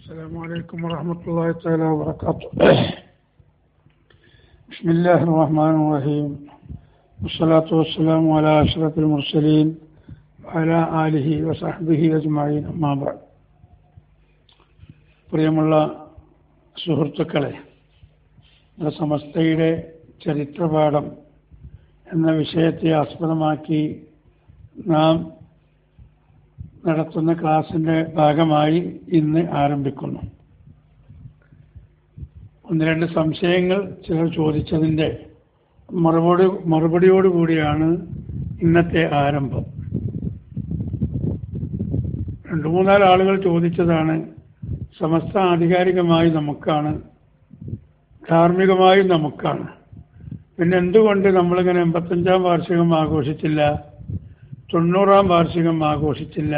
السلام عليكم ورحمة الله تعالى وبركاته. بسم الله الرحمن الرحيم والصلاة والسلام على أشرف المرسلين وعلى آله وصحبه أجمعين أما بعد. പ്രിയമുള്ള സുഹൃത്തുക്കളെ, സമസ്തയുടെ ചരിത്രപാഠം എന്ന വിഷയത്തെ ആസ്പദമാക്കി നാം നടത്തുന്ന ക്ലാസിൻ്റെ ഭാഗമായി ഇന്ന് ആരംഭിക്കുന്നു. ഒന്ന് രണ്ട് സംശയങ്ങൾ ചിലർ ചോദിച്ചതിൻ്റെ മറുപടിയോടുകൂടിയാണ് ഇന്നത്തെ ആരംഭം. 2-3 ആളുകൾ ചോദിച്ചതാണ്, സമസ്ത ആധികാരികമായി നമുക്കാണ്, ധാർമ്മികമായും നമുക്കാണ്, പിന്നെ എന്തുകൊണ്ട് നമ്മളിങ്ങനെ 85-ാം വാർഷികം ആഘോഷിച്ചില്ല, 90-ാം വാർഷികം ആഘോഷിച്ചില്ല?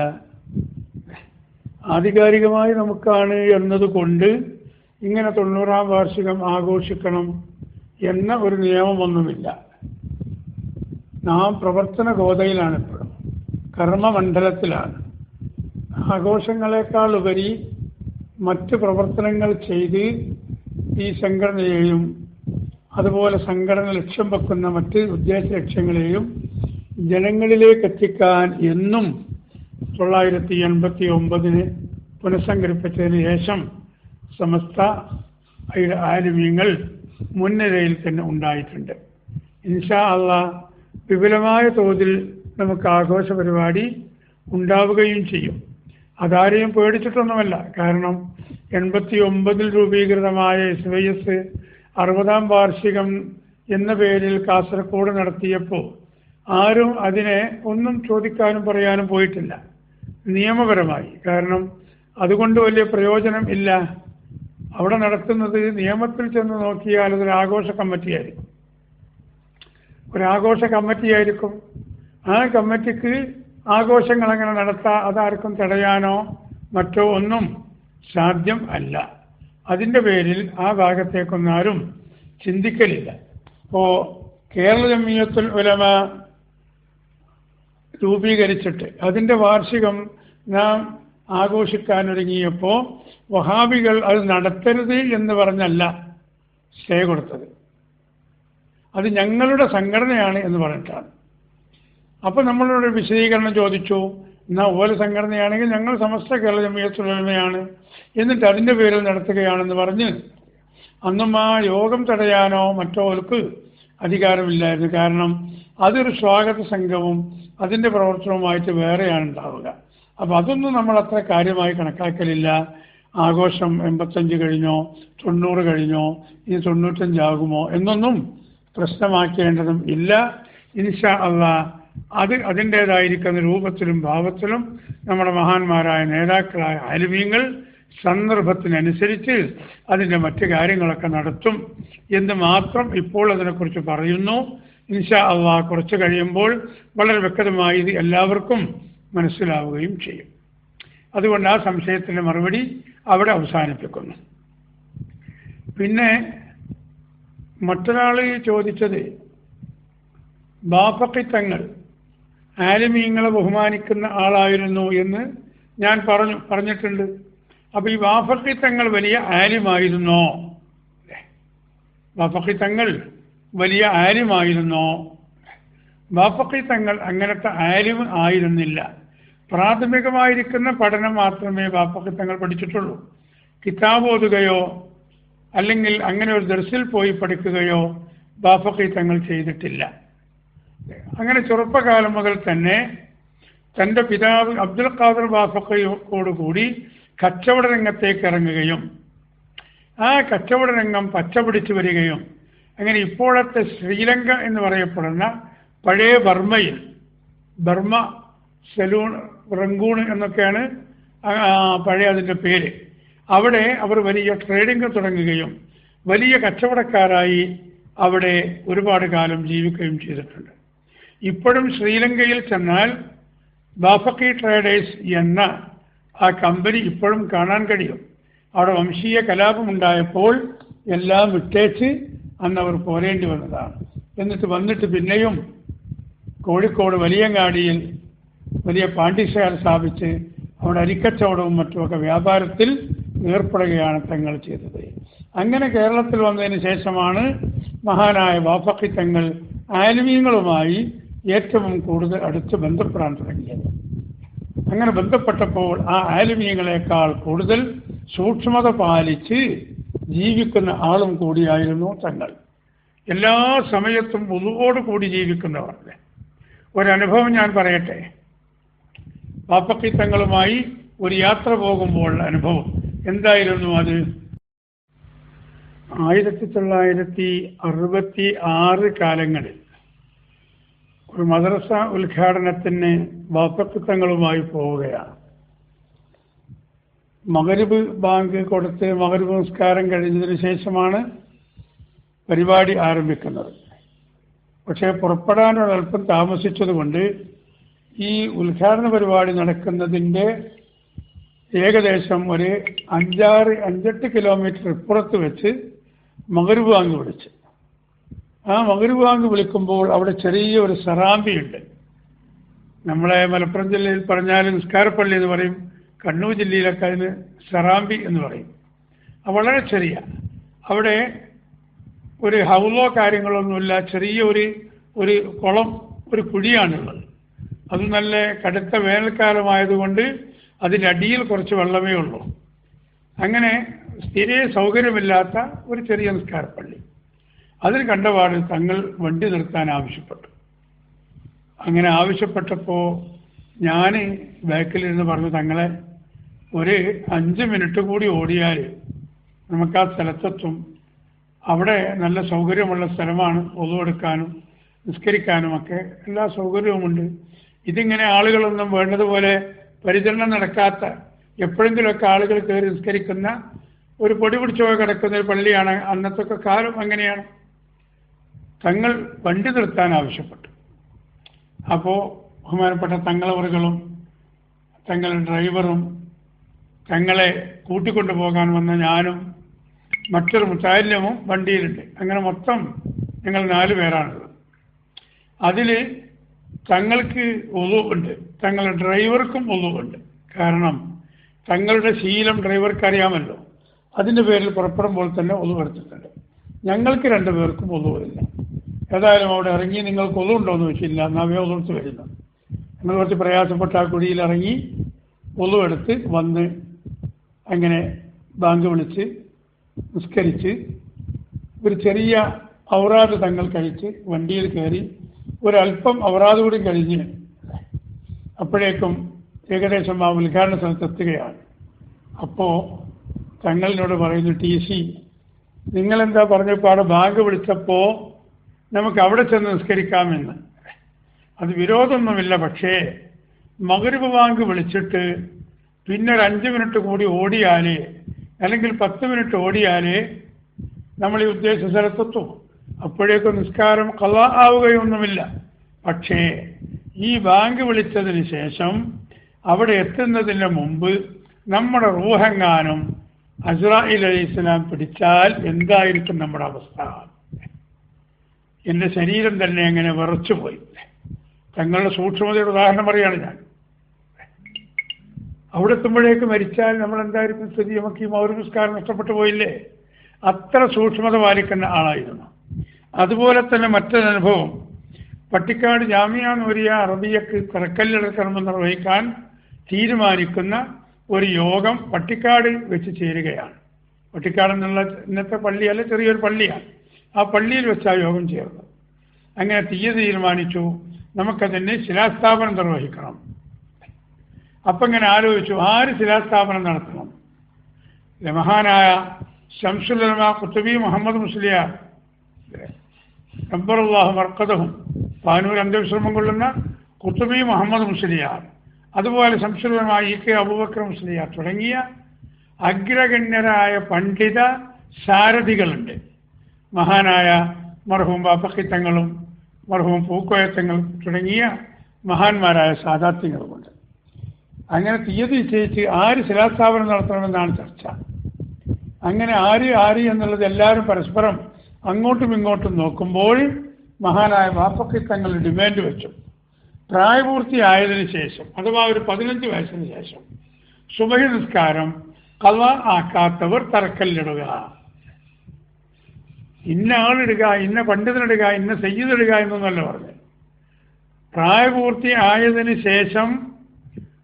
ആധികാരികമായി നമുക്കാണ് എന്നതുകൊണ്ട് ഇങ്ങനെ 90-ാം വാർഷികം ആഘോഷിക്കണം എന്ന ഒരു നിയമമൊന്നുമില്ല. നാം പ്രവർത്തന ഗോതയിലാണ്, ഇപ്പോഴും കർമ്മമണ്ഡലത്തിലാണ്. ആഘോഷങ്ങളെക്കാൾ ഉപരി മറ്റ് പ്രവർത്തനങ്ങൾ ചെയ്ത് ഈ സംഘടനയെയും അതുപോലെ സംഘടന ലക്ഷ്യം വെക്കുന്ന മറ്റ് ഉദ്ദേശ ലക്ഷ്യങ്ങളെയും ജനങ്ങളിലേക്ക് എത്തിക്കാൻ എന്നും 1989 പുനഃസംഘടിപ്പിച്ചതിന് ശേഷം സമസ്ത ആലിമീങ്ങൾ മുൻനിരയിൽ തന്നെ ഉണ്ടായിട്ടുണ്ട്. ഇൻഷാ അല്ലാഹ് വിപുലമായ തോതിൽ നമുക്ക് ആഘോഷ പരിപാടി ഉണ്ടാവുകയും ചെയ്യും. അതാരെയും പേടിച്ചിട്ടൊന്നുമല്ല. കാരണം 89 രൂപീകൃതമായ SYS 60-ാം വാർഷികം എന്ന പേരിൽ കാസർഗോഡ് നടത്തിയപ്പോൾ ആരും അതിനെ ഒന്നും ചോദിക്കാനും പറയാനും പോയിട്ടില്ല, നിയമപരമായി. കാരണം അതുകൊണ്ട് വലിയ പ്രയോജനം ഇല്ല. അവിടെ നടത്തുന്നത് നിയമത്തിൽ ചെന്ന് നോക്കിയാൽ അതൊരു ആഘോഷ കമ്മിറ്റിയായിരിക്കും, ഒരാഘോഷ കമ്മിറ്റിയായിരിക്കും. ആ കമ്മിറ്റിക്ക് ആഘോഷങ്ങൾ അങ്ങനെ നടത്താം, അതാർക്കും തടയാനോ മറ്റോ ഒന്നും സാധ്യം അല്ല. അതിൻ്റെ പേരിൽ ആ ഭാഗത്തേക്കൊന്നും ആരും ചിന്തിക്കലില്ല. ഇപ്പോൾ കേരള ജംഇയ്യത്തുൽ ഉലമ രൂപീകരിച്ചിട്ട് അതിൻ്റെ വാർഷികം നാം ആഘോഷിക്കാനൊരുങ്ങിയപ്പോൾ വഹാബികൾ അത് നടത്തരുത് എന്ന് പറഞ്ഞല്ല സ്റ്റേ കൊടുത്തത്, അത് ഞങ്ങളുടെ സംഘടനയാണ് എന്ന് പറഞ്ഞിട്ടാണ്. അപ്പോൾ നമ്മളോട് വിശദീകരണം ചോദിച്ചു, എന്നാൽ ഓരോ സംഘടനയാണെങ്കിൽ ഞങ്ങൾ സമസ്ത കേരള ജംഇയ്യത്തുൽ ഉലമയാണ്, എന്നിട്ട് അതിൻ്റെ പേരിൽ നടത്തുകയാണെന്ന് പറഞ്ഞ് അന്നും ആ യോഗം തടയാനോ മറ്റോർക്ക് അധികാരമില്ലായിരുന്നു. കാരണം അതൊരു സ്വാഗത സംഘവും അതിൻ്റെ പ്രവർത്തനവുമായിട്ട് വേറെയാണ് ഉണ്ടാവുക. അപ്പോൾ അതൊന്നും നമ്മൾ അത്ര കാര്യമായി കണക്കാക്കലില്ല. ആഘോഷം 85 കഴിഞ്ഞോ 90 കഴിഞ്ഞോ ഇനി 95 ആകുമോ എന്നൊന്നും പ്രശ്നമാക്കേണ്ടതും ഇല്ല. ഇൻഷാ അല്ലാഹ് അത് അതിൻ്റേതായിരിക്കുന്ന രൂപത്തിലും ഭാവത്തിലും നമ്മുടെ മഹാന്മാരായ നേതാക്കളായ ആലിമീങ്ങൾ സന്ദർഭത്തിനനുസരിച്ച് അതിൻ്റെ മറ്റു കാര്യങ്ങളൊക്കെ നടത്തും എന്ന് മാത്രം ഇപ്പോൾ അതിനെക്കുറിച്ച് പറയുന്നു. ഇൻഷാ അല്ലാഹ് കുറച്ച് കഴിയുമ്പോൾ വളരെ വ്യക്തമായി ഇത് എല്ലാവർക്കും മനസ്സിലാവുകയും ചെയ്യും. അതുകൊണ്ട് ആ സംശയത്തിൻ്റെ മറുപടി അവിടെ അവസാനിപ്പിക്കുന്നു. പിന്നെ മറ്റൊരാൾ ചോദിച്ചത്, ബാഫഖി തങ്ങൾ ആലിമീങ്ങളെ ബഹുമാനിക്കുന്ന ആളായിരുന്നു എന്ന് ഞാൻ പറഞ്ഞിട്ടുണ്ട്. അപ്പോൾ ഈ ബാഫഖി തങ്ങൾ വലിയ ആലിമായിരുന്നോ? ബാഫഖി തങ്ങൾ വലിയ ആലിമായിരുന്നോ? ബാഫഖി തങ്ങൾ അങ്ങനത്തെ ആലിം ആയിരുന്നില്ല. പ്രാഥമികമായിരിക്കുന്ന പഠനം മാത്രമേ ബാഫഖി തങ്ങൾ പഠിച്ചിട്ടുള്ളൂ. കിതാബ് ഓതുകയോ അല്ലെങ്കിൽ അങ്ങനെ ഒരു ദർസിൽ പോയി പഠിക്കുകയോ ബാഫഖി തങ്ങൾ ചെയ്തിട്ടില്ല. അങ്ങനെ ചെറുപ്പകാലം മുതൽ തന്നെ തൻ്റെ പിതാവ് അബ്ദുൽ ഖാദർ ബാഫഖിയോടുകൂടി കച്ചവട രംഗത്തേക്ക് ഇറങ്ങുകയും ആ കച്ചവട രംഗം പച്ചപിടിച്ചു വരികയും അങ്ങനെ ഇപ്പോഴത്തെ ശ്രീലങ്ക എന്ന് പറയപ്പെടുന്ന പഴയ ബർമ്മ സലൂൺ റംഗൂൺ എന്നൊക്കെയാണ് പഴയ അതിൻ്റെ പേര്, അവിടെ അവർ വലിയ ട്രേഡിംഗ് തുടങ്ങുകയും വലിയ കച്ചവടക്കാരായി അവിടെ ഒരുപാട് കാലം ജീവിക്കുകയും ചെയ്തിട്ടുണ്ട്. ഇപ്പോഴും ശ്രീലങ്കയിൽ ചെന്നാൽ ബാഫഖി ട്രേഡേഴ്സ് എന്ന ആ കമ്പനി ഇപ്പോഴും കാണാൻ കഴിയും. അവിടെ വംശീയ കലാപമുണ്ടായപ്പോൾ എല്ലാം വിട്ടേച്ച് അന്ന് അവർ പോരേണ്ടി വന്നതാണ്. എന്നിട്ട് പിന്നെയും കോഴിക്കോട് വലിയങ്ങാടിയിൽ വലിയ പാണ്ഡിശാല സ്ഥാപിച്ച് അവിടെ അരിക്കച്ചവടവും മറ്റുമൊക്കെ വ്യാപാരത്തിൽ ഏർപ്പെടുകയാണ് തങ്ങൾ ചെയ്തത്. അങ്ങനെ കേരളത്തിൽ വന്നതിന് ശേഷമാണ് മഹാനായ ബാഫഖി തങ്ങൾ ആലിമീങ്ങളുമായി ഏറ്റവും കൂടുതൽ അടുത്ത് ബന്ധപ്പെടാൻ തുടങ്ങിയത്. അങ്ങനെ ബന്ധപ്പെട്ടപ്പോൾ ആ ആലിമീങ്ങളെക്കാൾ കൂടുതൽ സൂക്ഷ്മത പാലിച്ച് ജീവിക്കുന്ന ആളും കൂടിയായിരുന്നു തങ്ങൾ. എല്ലാ സമയത്തും വുളുവോട് കൂടി ജീവിക്കുന്നവർ. ഒരനുഭവം ഞാൻ പറയട്ടെ. ബാഫഖി തങ്ങളുമായി ഒരു യാത്ര പോകുമ്പോൾ അനുഭവം എന്തായിരുന്നു അത്? 1966 കാലങ്ങളിൽ ഒരു മദ്രസ ഉദ്ഘാടനത്തിന് ബാഫഖി തങ്ങളുമായി പോവുകയാണ്. മഗ്‌രിബ് ബാങ്ക് കൊടുത്ത് മഗ്‌രിബ് നമസ്കാരം കഴിഞ്ഞതിന് ശേഷമാണ് പരിപാടി ആരംഭിക്കുന്നത്. പക്ഷേ പുറപ്പെടാൻ ഒരല്പം താമസിച്ചതുകൊണ്ട് ഈ ഉദ്ഘാടന പരിപാടി നടക്കുന്നതിൻ്റെ ഏകദേശം ഒരു 5-8 കിലോമീറ്റർ ഇപ്പുറത്ത് വെച്ച് മഗ്‌രിബ് ബാങ്ക് വിളിച്ച്. ആ മഗ്‌രിബ് ബാങ്ക് വിളിക്കുമ്പോൾ അവിടെ ചെറിയ ഒരു സറാമ്പിയുണ്ട്. നമ്മളെ മലപ്പുറം ജില്ലയിൽ പറഞ്ഞാൽ നിസ്കാരപ്പള്ളി എന്ന് പറയും, കണ്ണൂർ ജില്ലയിലൊക്കെ അതിന് സറാമ്പി എന്ന് പറയും. വളരെ ചെറിയ, അവിടെ ഒരു ഹൗലോ കാര്യങ്ങളൊന്നുമില്ല, ചെറിയ ഒരു കുളം, ഒരു കുഴിയാണുള്ളത്. അത് നല്ല കടുത്ത വേനൽക്കാലമായതുകൊണ്ട് അതിൻ്റെ അടിയിൽ കുറച്ച് വെള്ളമേ ഉള്ളൂ. അങ്ങനെ സ്ഥിര സൗകര്യമില്ലാത്ത ഒരു ചെറിയ നിസ്കാരപ്പള്ളി. അതിൽ കണ്ടപാട് തങ്ങൾ വണ്ടി നിർത്താൻ ആവശ്യപ്പെട്ടു. അങ്ങനെ ആവശ്യപ്പെട്ടപ്പോൾ ഞാൻ ബാക്കിലിരുന്ന് പറഞ്ഞു, തങ്ങളെ ഒരു 5 മിനിറ്റ് കൂടി ഓടിയാൽ നമുക്ക് ആ സ്ഥലത്തെത്തും. അവിടെ നല്ല സൗകര്യമുള്ള സ്ഥലമാണ്, ഒളു എടുക്കാനും നിസ്കരിക്കാനും ഒക്കെ എല്ലാ സൗകര്യവുമുണ്ട്. ഇതിങ്ങനെ ആളുകളൊന്നും വേണ്ടതുപോലെ പരിചരണം നടക്കാത്ത, എപ്പോഴെങ്കിലുമൊക്കെ ആളുകൾ കയറി നിസ്കരിക്കുന്ന ഒരു പൊടി പിടിച്ചോ കിടക്കുന്ന ഒരു പള്ളിയാണ്. അന്നത്തെ കാലം അങ്ങനെയാണ്. തങ്ങൾ വണ്ടി നിർത്താൻ ആവശ്യപ്പെട്ടു. അപ്പോൾ ബഹുമാനപ്പെട്ട തങ്ങളവറുകളും തങ്ങളുടെ ഡ്രൈവറും തങ്ങളെ കൂട്ടിക്കൊണ്ടു പോകാൻ വന്ന ഞാനും മറ്റൊരു മുത്താലിമും വണ്ടിയിലുണ്ട്. അങ്ങനെ മൊത്തം ഞങ്ങൾ 4 പേരാണുള്ളത്. അതിൽ തങ്ങൾക്ക് ഒളുവുണ്ട്, തങ്ങളുടെ ഡ്രൈവർക്കും ഒളുവുണ്ട്. കാരണം തങ്ങളുടെ ശീലം ഡ്രൈവർക്ക് അറിയാമല്ലോ. അതിൻ്റെ പേരിൽ പുറപ്പെടുമ്പോൾ തന്നെ ഒളു എടുത്തിട്ടുണ്ട്. ഞങ്ങൾക്ക് 2 പേർക്കും ഒളുവില്ല. ഏതായാലും അവിടെ ഇറങ്ങി നിങ്ങൾക്ക് ഒളുണ്ടോ എന്ന് വെച്ചില്ല, നവ്യ ഒളുത്ത് വരുന്നു. ഞങ്ങൾ കുറച്ച് പ്രയാസപ്പെട്ട ആ കുഴിയിൽ ഇറങ്ങി ഒളു എടുത്ത് വന്ന് അങ്ങനെ ബാങ്ക് വിളിച്ച് നിസ്കരിച്ച് ഒരു ചെറിയ ഔറാദ് തങ്ങൾ കഴിച്ച് വണ്ടിയിൽ കയറി ഒരല്പം ഔറാദ് കൂടി കഴിഞ്ഞ് അപ്പോഴേക്കും ഏകദേശം ആ ഉദ്ഘാടന സ്ഥലത്തെത്തുകയാണ്. അപ്പോൾ തങ്ങളിനോട് പറയുന്നു, TC നിങ്ങളെന്താ പറഞ്ഞപ്പോൾ അവിടെ ബാങ്ക് വിളിച്ചപ്പോൾ നമുക്ക് അവിടെ ചെന്ന് നിസ്കരിക്കാമെന്ന്. അത് വിരോധമൊന്നുമില്ല, പക്ഷേ മഗ്‌രിബ് ബാങ്ക് വിളിച്ചിട്ട് പിന്നെ ഒരു 5 മിനിറ്റ് കൂടി ഓടിയാൽ അല്ലെങ്കിൽ 10 മിനിറ്റ് ഓടിയാൽ നമ്മൾ ഈ ഉദ്ദേശിച്ച സ്ഥലത്തെത്തും. അപ്പോഴേക്കും നിസ്കാരം ഖളാ ആവുകയൊന്നുമില്ല. പക്ഷേ ഈ ബാങ്ക് വിളിച്ചതിന് ശേഷം അവിടെ എത്തുന്നതിന് മുമ്പ് നമ്മുടെ റൂഹെങ്ങാനും അസ്രാഈൽ അലൈഹിസ്സലാം പിടിച്ചാൽ എന്തായിരിക്കും നമ്മുടെ അവസ്ഥ? എൻ്റെ ശരീരം തന്നെ അങ്ങനെ വിറച്ചുപോയി. തങ്ങളുടെ സൂക്ഷ്മതയുടെ ഉദാഹരണം പറയുകയാണ് ഞാൻ. അവിടെ എത്തുമ്പോഴേക്ക് മരിച്ചാൽ നമ്മൾ എന്തായിരിക്കും സ്ഥിതി? നമുക്ക് ഈ മഗ്‌രിബ് നിസ്കാരം നഷ്ടപ്പെട്ടു പോയില്ലേ? അത്ര സൂക്ഷ്മത പാലിക്കുന്ന ആളായിരുന്നു. അതുപോലെ തന്നെ മറ്റൊരനുഭവം, പട്ടിക്കാട് ജാമിഅ നൂരിയ അറബിയക്ക് തറക്കല്ലിടക്കണമെന്ന് നിർവഹിക്കാൻ തീരുമാനിക്കുന്ന ഒരു യോഗം പട്ടിക്കാട് വെച്ച് ചേരുകയാണ്. പട്ടിക്കാട് എന്നുള്ള ഇന്നത്തെ പള്ളിയല്ല, ചെറിയൊരു പള്ളിയാണ്. ആ പള്ളിയിൽ വെച്ച് ആ യോഗം ചേർന്നു. അങ്ങനെ തീരുമാനിച്ചു, നമുക്കതിന് ശിലാസ്ഥാപനം നിർവഹിക്കണം. അപ്പം ഇങ്ങനെ ആലോചിച്ചു, ആര് ശിലാസ്ഥാപനം നടത്തണം? മഹാനായ ശംസുൽ ഉലമ ഖുത്ബി മുഹമ്മദ് മുസ്ലിയാർ റബ്ബറല്ലാഹു മർഖദഹും, പാനൂർ അന്ത്യവിശ്രമം കൊള്ളുന്ന ഖുത്ബി മുഹമ്മദ് മുസ്ലിയാർ, അതുപോലെ ശംസുൽ ഉലമ EK അബൂബക്കർ മുസ്ലിയാർ തുടങ്ങിയ അഗ്രഗണ്യരായ പണ്ഡിത സാരഥികളുണ്ട്. മഹാനായ മർഹൂം ബാഫഖി തങ്ങളും മർഹൂം പൂക്കോയ തങ്ങളും തുടങ്ങിയ മഹാന്മാരായ സാദാത്യങ്ങളുമുണ്ട്. അങ്ങനെ തീയതി നിശ്ചയിച്ച് ആര് ശിലാസ്ഥാപനം നടത്തണമെന്നാണ് ചർച്ച. അങ്ങനെ ആര് എന്നുള്ളത് എല്ലാവരും പരസ്പരം അങ്ങോട്ടും ഇങ്ങോട്ടും നോക്കുമ്പോൾ മഹാനായ ബാഫഖി തങ്ങൾ ഡിമാൻഡ് വെച്ചു. പ്രായപൂർത്തിയായതിനു ശേഷം, അഥവാ ഒരു 15 വയസ്സിന് ശേഷം സുബഹി നിസ്കാരം ഖള ആക്കാത്തവർ തറക്കല്ലിടുക. ഇന്ന ആളിടുക, ഇന്ന പണ്ഡിതനിടുക, ഇന്ന സയ്യിദിടുക എന്നൊന്നല്ല പറഞ്ഞത്. പ്രായപൂർത്തി ആയതിനു ശേഷം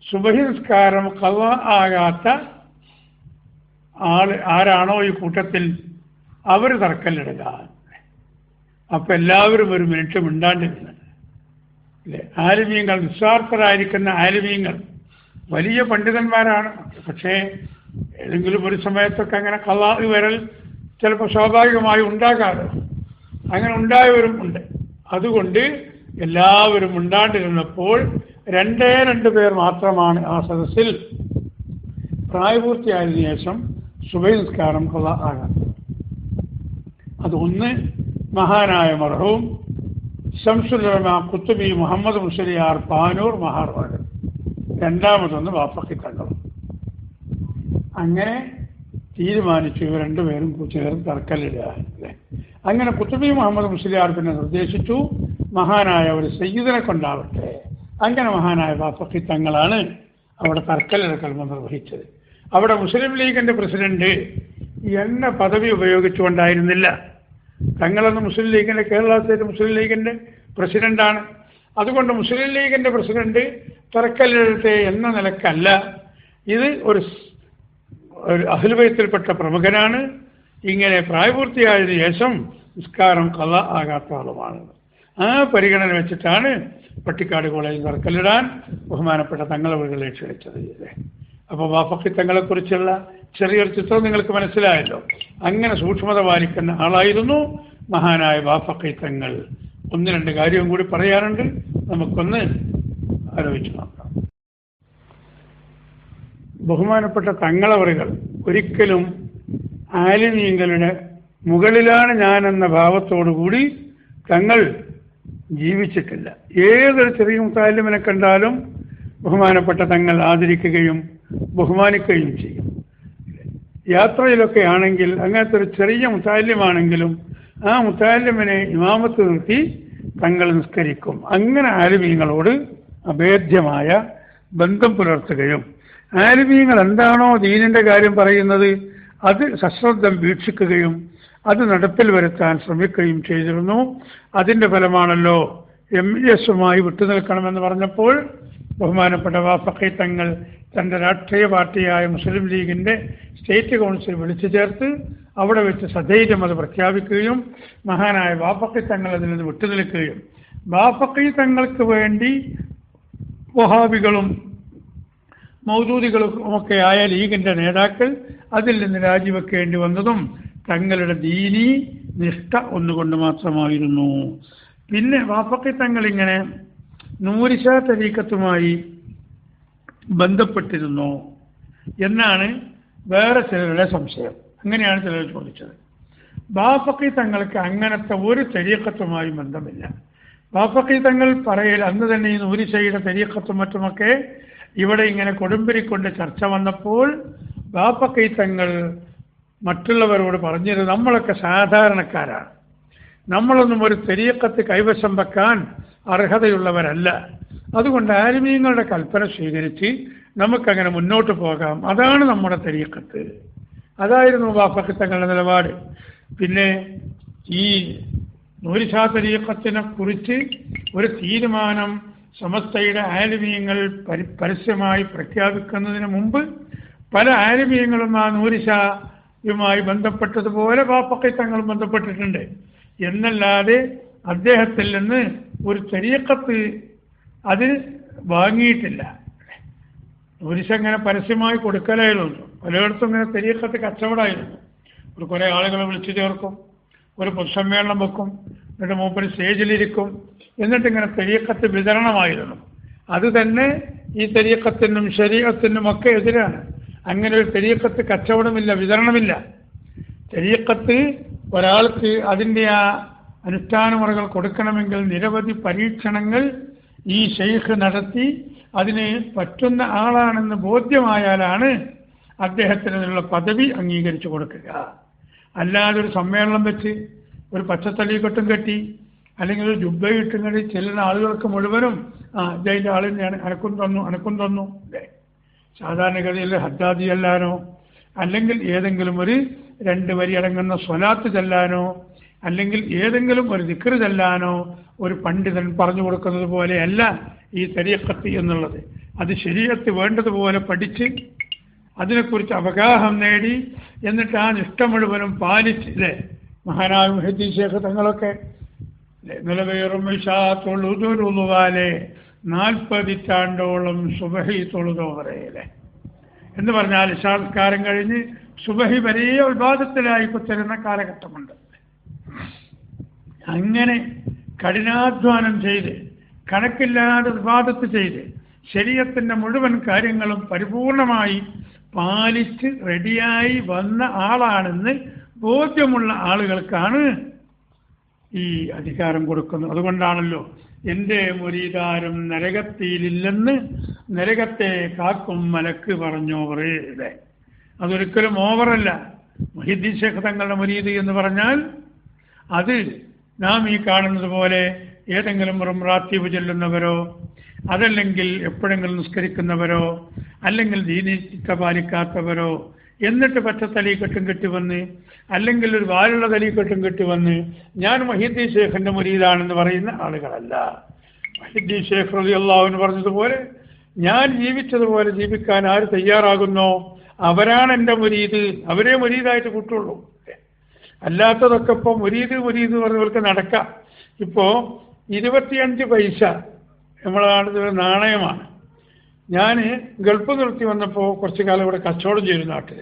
സുബഹി നിസ്കാരം ഖള ആകാത്ത ആരാണോ ഈ കൂട്ടത്തിൽ അവർ തറക്കല്ലിടുക. അപ്പൊ എല്ലാവരും ഒരു മിനിറ്റ് മിണ്ടാണ്ടിരുന്നു അല്ലേ? ആലിമീങ്ങൾ, നിസ്വാർത്ഥരായിരിക്കുന്ന ആലിമീങ്ങൾ വലിയ പണ്ഡിതന്മാരാണ്. പക്ഷേ ഏതെങ്കിലും ഒരു സമയത്തൊക്കെ അങ്ങനെ ഖളാ വരൽ ചിലപ്പോൾ സ്വാഭാവികമായി ഉണ്ടാകാതെ അങ്ങനെ ഉണ്ടായവരും ഉണ്ട്. അതുകൊണ്ട് എല്ലാവരും ഉണ്ടാണ്ടിരുന്നപ്പോൾ രണ്ട് പേർ മാത്രമാണ് ആ സദസ്സിൽ പ്രായപൂർത്തിയായതിനു ശേഷം സുബഹി നിസ്കാരം ഖളാ ആകാത്തത്. അതൊന്ന് മഹാനായ മർഹൂം ശംസുൽ ഉലമ ഖുത്ബി മുഹമ്മദ് മുസ്ലിയാർ പാനൂർ മഹാർവാട്, രണ്ടാമതൊന്ന് വാഫഖി തങ്ങൾ. അങ്ങനെ തീരുമാനിച്ചു ഇവർ രണ്ടുപേരും ചേർന്ന് തറക്കല്ലിടുക. അങ്ങനെ ഖുത്ബി മുഹമ്മദ് മുസ്ലിയാർ പിന്നെ നിർദ്ദേശിച്ചു മഹാനായ ഒരു സയ്യിദിനെ കൊണ്ടാവട്ടെ. അങ്ങനെ മഹാനായ വാഫഖി തങ്ങളാണ് അവിടെ തറക്കല്ലിടൽ നിർവഹിച്ചത്. അവിടെ മുസ്ലിം ലീഗിന്റെ പ്രസിഡന്റ് എന്ന പദവി ഉപയോഗിച്ചുകൊണ്ടായിരുന്നില്ല. തങ്ങളെന്ന് മുസ്ലിം ലീഗിന്റെ, കേരള സ്റ്റേറ്റ് മുസ്ലിം ലീഗിന്റെ പ്രസിഡന്റാണ്. അതുകൊണ്ട് മുസ്ലിം ലീഗിന്റെ പ്രസിഡന്റ് തറക്കല്ലിടട്ടെ എന്ന നിലക്കല്ല. ഇത് ഒരു അഹ്ലു ബൈത്തിൽപ്പെട്ട പ്രമുഖനാണ്. ഇങ്ങനെ പ്രായപൂർത്തിയായതിനു ശേഷം നിസ്കാരം ഖളാ ആകാത്ത ആളുമാണ്. ആ പരിഗണന വെച്ചിട്ടാണ് പട്ടിക്കാട് കോളേജിൽ തറക്കല്ലിടാൻ ബഹുമാനപ്പെട്ട തങ്ങളെ ക്ഷണിച്ചത്. അപ്പോൾ വാഫഖി തങ്ങളെക്കുറിച്ചുള്ള ചെറിയൊരു ചിത്രം നിങ്ങൾക്ക് മനസ്സിലായല്ലോ. അങ്ങനെ സൂക്ഷ്മത പാലിക്കുന്ന ആളായിരുന്നു മഹാനായ വാഫഖി തങ്ങൾ. ഒന്ന് രണ്ട് കാര്യവും കൂടി പറയാനുണ്ട്, നമുക്കൊന്ന് ആലോചിച്ച് നോക്കാം. ബഹുമാനപ്പെട്ട തങ്ങളവറുകൾ ഒരിക്കലും ആലിമീങ്ങളുടെ മുകളിലാണ് ഞാനെന്ന ഭാവത്തോടുകൂടി തങ്ങൾ ജീവിച്ചിട്ടില്ല. ഏതൊരു ചെറിയ മുത്താലിമിനെ കണ്ടാലും ബഹുമാനപ്പെട്ട തങ്ങൾ ആദരിക്കുകയും ബഹുമാനിക്കുകയും ചെയ്യും. യാത്രയിലൊക്കെ ആണെങ്കിൽ അങ്ങനത്തെ ഒരു ചെറിയ മുത്താലിമാണെങ്കിലും ആ മുത്താലിമിനെ ഇമാമത്ത് നിർത്തി തങ്ങൾ നിസ്കരിക്കും. അങ്ങനെ ആലിമീങ്ങളോട് അഭേദ്യമായ ബന്ധം പുലർത്തുകയും ആലിമീങ്ങൾ എന്താണോ ദീനിന്റെ കാര്യം പറയുന്നത് അത് സശ്രദ്ധം വീക്ഷിക്കുകയും അത് നടപ്പിൽ വരുത്താൻ ശ്രമിക്കുകയും ചെയ്തിരുന്നു. അതിന്റെ ഫലമാണല്ലോ MES-മായി വിട്ടുനിൽക്കണമെന്ന് പറഞ്ഞപ്പോൾ ബഹുമാനപ്പെട്ട വാഫഖി തങ്ങൾ തന്റെ രാഷ്ട്രീയ പാർട്ടിയായ മുസ്ലിം ലീഗിന്റെ സ്റ്റേറ്റ് കൗൺസിൽ വിളിച്ചു ചേർത്ത് അവിടെ വെച്ച് സധൈര്യം അത് പ്രഖ്യാപിക്കുകയും മഹാനായ വാഫഖി തങ്ങൾ അതിൽ നിന്ന് വിട്ടുനിൽക്കുകയും വാഫഖി തങ്ങൾക്ക് വേണ്ടി വഹാബികളും മൗദൂദികളും ഒക്കെ ആയ ലീഗിന്റെ നേതാക്കൾ അതിൽ നിന്ന് രാജിവെക്കേണ്ടി വന്നതും തങ്ങളുടെ ദീനീ നിഷ്ഠ ഒന്നുകൊണ്ട് മാത്രമായിരുന്നു. പിന്നെ വാഫഖി തങ്ങൾ ഇങ്ങനെ നൂരിശാ തരീഖത്തുമായി ബന്ധപ്പെട്ടിരുന്നു എന്നാണ് വേറെ ചിലരുടെ സംശയം. അങ്ങനെയാണ് ചിലർ ചോദിച്ചത്. വാഫഖി തങ്ങൾക്ക് അങ്ങനത്തെ ഒരു തരീഖത്തുമായി ബന്ധമില്ല. വാഫഖി തങ്ങൾ പറയൽ അന്ന് തന്നെ ഈ നൂരിശയുടെ തരീഖത്തും മറ്റുമൊക്കെ ഇവിടെ ഇങ്ങനെ കൊടുമ്പിരിക്കൊണ്ട് ചർച്ച വന്നപ്പോൾ വാഫഖി തങ്ങൾ മറ്റുള്ളവരോട് പറഞ്ഞത് നമ്മളൊക്കെ സാധാരണക്കാരാണ്, നമ്മളൊന്നും ഒരു തരീഖത്ത് കൈവശം വെക്കാൻ അർഹതയുള്ളവരല്ല, അതുകൊണ്ട് ആലിമീങ്ങളുടെ കൽപ്പന സ്വീകരിച്ച് നമുക്കങ്ങനെ മുന്നോട്ട് പോകാം, അതാണ് നമ്മുടെ തരീഖത്ത്. അതായിരുന്നു വാഫഖി തങ്ങളുടെ നിലപാട്. പിന്നെ ഈ നൂരിശാ തരീഖത്തിനെ കുറിച്ച് ഒരു തീരുമാനം സമസ്തയുടെ ആലിമീങ്ങൾ പരസ്യമായി പ്രഖ്യാപിക്കുന്നതിന് മുമ്പ് പല ആലിമീങ്ങളും ആ നൂരിശായുമായി ബന്ധപ്പെട്ടതുപോലെ വാഫഖി തങ്ങളും ബന്ധപ്പെട്ടിട്ടുണ്ട് എന്നല്ലാതെ അദ്ദേഹത്തിൽ നിന്ന് ഒരു തരീഖത്ത് അതിന് വാങ്ങിയിട്ടില്ല. നൂരിശ ഇങ്ങനെ പരസ്യമായി കൊടുക്കലായിരുന്നു. പലയിടത്തും ഇങ്ങനെ തരീഖത്ത് കച്ചവടമായിരുന്നു. ഒരു കുറേ ആളുകളെ വിളിച്ചു ചേർക്കും, ഒരു പൊതുസമ്മേളനം വെക്കും, എന്നിട്ട് മൂപ്പര് സ്റ്റേജിലിരിക്കും, എന്നിട്ടിങ്ങനെ തരീഖത്ത് വിതരണമായിരുന്നു. അത് തന്നെ ഈ തരീഖത്തിനും ശരീഅത്തിനും ഒക്കെ എതിരാണ്. അങ്ങനെ ഒരു തരീഖത്ത് കച്ചവടമില്ല, വിതരണമില്ല. തരീഖത്ത് ഒരാൾക്ക് അതിൻ്റെ ആ അനുഷ്ഠാനമുറകൾ കൊടുക്കണമെങ്കിൽ നിരവധി പരീക്ഷണങ്ങൾ ഈ ഷെയ്ഖ് നടത്തി അതിന് പറ്റുന്ന ആളാണെന്ന് ബോധ്യമായാലാണ് അദ്ദേഹത്തിനുള്ള പദവി അംഗീകരിച്ചു കൊടുക്കുക. അല്ലാതെ ഒരു സമ്മേളനം വെച്ച് ഒരു പച്ചത്തളികെട്ടും കെട്ടി അല്ലെങ്കിൽ ഒരു ജുബ്ബയിട്ടും കെട്ടി ചെല്ലുന്ന ആളുകൾക്ക് മുഴുവനും ഇതിൻ്റെ ആൾ തന്നെയാണ്, അനക്കും തന്നു അല്ലേ. സാധാരണഗതിയിൽ ഹദ്ദാദി അല്ലാനോ അല്ലെങ്കിൽ ഏതെങ്കിലും ഒരു 2 വരി അടങ്ങുന്ന സ്വലാത്ത് ചെല്ലാനോ അല്ലെങ്കിൽ ഏതെങ്കിലും ഒരു ദിക്ർ ചെല്ലാനോ ഒരു പണ്ഡിതൻ പറഞ്ഞു കൊടുക്കുന്നത് പോലെയല്ല ഈ തരീഖത്ത് എന്നുള്ളത്. അത് ശരീഅത്ത് വേണ്ടതുപോലെ പഠിച്ച് അതിനെക്കുറിച്ച് അവഗാഹം നേടി എന്നിട്ട് ആ നിഷ്ഠ മുഴുവനും പാലിച്ച് അല്ലേ മഹാനായ മുഹദ്ദീൻ ശൈഖ് തങ്ങളൊക്കെ നിലവേറും തൊഴുതുവാലെ 40 ചാണ്ടോളം സുബഹി തൊഴുതോറയിലെ എന്ന് പറഞ്ഞാൽ ഇശാസ്കാരം കഴിഞ്ഞ് സുബഹി വലിയ വിവാദത്തിലായി കുത്തരുന്ന കാലഘട്ടമുണ്ട്. അങ്ങനെ കഠിനാധ്വാനം ചെയ്ത് കണക്കില്ലാതെ വിവാദത്ത് ചെയ്ത് ശരീഅത്തിന്റെ മുഴുവൻ കാര്യങ്ങളും പരിപൂർണമായി പാലിച്ച് റെഡിയായി വന്ന ആളാണെന്ന് ബോധ്യമുള്ള ആളുകൾക്കാണ് ഈ അധികാരം കൊടുക്കുന്നത്. അതുകൊണ്ടാണല്ലോ എൻ്റെ മുരീദാരും നരകത്തിയിലില്ലെന്ന് നരകത്തെ കാക്കും മലക്ക് പറഞ്ഞോവറേ. അതൊരിക്കലും ഓവറല്ല. മുഹീദ്ദീൻ ശൈഖ് തങ്ങളുടെ മുരീദ് എന്ന് പറഞ്ഞാൽ അത് നാം ഈ കാണുന്നത് പോലെ ഏതെങ്കിലും റാത്തീബ് ചെല്ലുന്നവരോ അതല്ലെങ്കിൽ എപ്പോഴെങ്കിലും നിസ്കരിക്കുന്നവരോ അല്ലെങ്കിൽ ദീനിച്ച പാലിക്കാത്തവരോ എന്നിട്ട് പച്ച തലീക്കെട്ടും കെട്ടിവന്ന് അല്ലെങ്കിൽ ഒരു വാലുള്ള തലീക്കെട്ടും കെട്ടിവന്ന് ഞാൻ മുഹീദ്ദീൻ ശൈഖിന്റെ മുരീദാണെന്ന് പറയുന്ന ആളുകളല്ല. മുഹീദ്ദീൻ ശൈഖ് റളിയല്ലാഹു അൻഹു പറഞ്ഞതുപോലെ ഞാൻ ജീവിച്ചതുപോലെ ജീവിക്കാൻ ആര് തയ്യാറാകുന്നോ അവരാണ് എൻ്റെ മുരീദ്, അവരെ മുരീദായിട്ട് കൂട്ടുള്ളൂ. അല്ലാത്തതൊക്കെ ഇപ്പോൾ മുരീദ് പറഞ്ഞവർക്ക് നടക്കാം. ഇപ്പോൾ 25 പൈസ നമ്മുടെ നാട്ടിൽ നാണയമാണ്. ഞാൻ ഗൾഫ് നിർത്തി വന്നപ്പോൾ കുറച്ചു കാലം ഇവിടെ കച്ചവടം ചെയ്തു നാട്ടിൽ.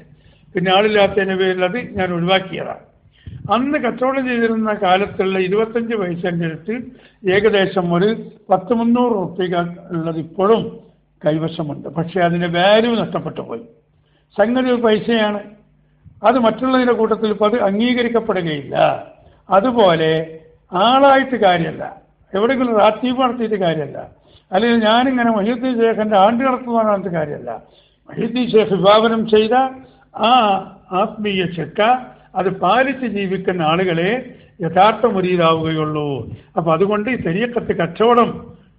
പിന്നെ ആളില്ലാത്തതിൻ്റെ പേരിൽ അത് ഞാൻ ഒഴിവാക്കിയതാണ്. അന്ന് കച്ചവടം ചെയ്തിരുന്ന കാലത്തുള്ള 25 പൈസൻ്റെ അടുത്ത് ഏകദേശം ഒരു 100-300 റുപ്യ ഉള്ളത് ഇപ്പോഴും കൈവശമുണ്ട്. പക്ഷേ അതിൻ്റെ വാല്യൂ നഷ്ടപ്പെട്ടു പോയി. സംഗതി പൈസയാണ്, അത് മറ്റുള്ളതിൻ്റെ കൂട്ടത്തിൽ ഇപ്പോൾ അത് അംഗീകരിക്കപ്പെടുകയില്ല. അതുപോലെ ആളായിട്ട് കാര്യമല്ല, എവിടെയെങ്കിലും റാത്തീബ് നടത്തിയിട്ട് കാര്യമല്ല, അല്ലെങ്കിൽ ഞാനിങ്ങനെ മുഹീദ്ദീൻ ശൈഖിന്റെ ആണ്ട് നടത്തുവാനായിട്ട് കാര്യമല്ല. മുഹീദ്ദീൻ ശൈഖ് വിഭാവനം ചെയ്ത ആ ആത്മീയ ചിട്ട അത് പാലിച്ച് ജീവിക്കുന്ന ആളുകളെ യഥാർത്ഥ മുരീദാവുകയുള്ളൂ. അപ്പം അതുകൊണ്ട് ഈ തരീഖത്ത് കച്ചവടം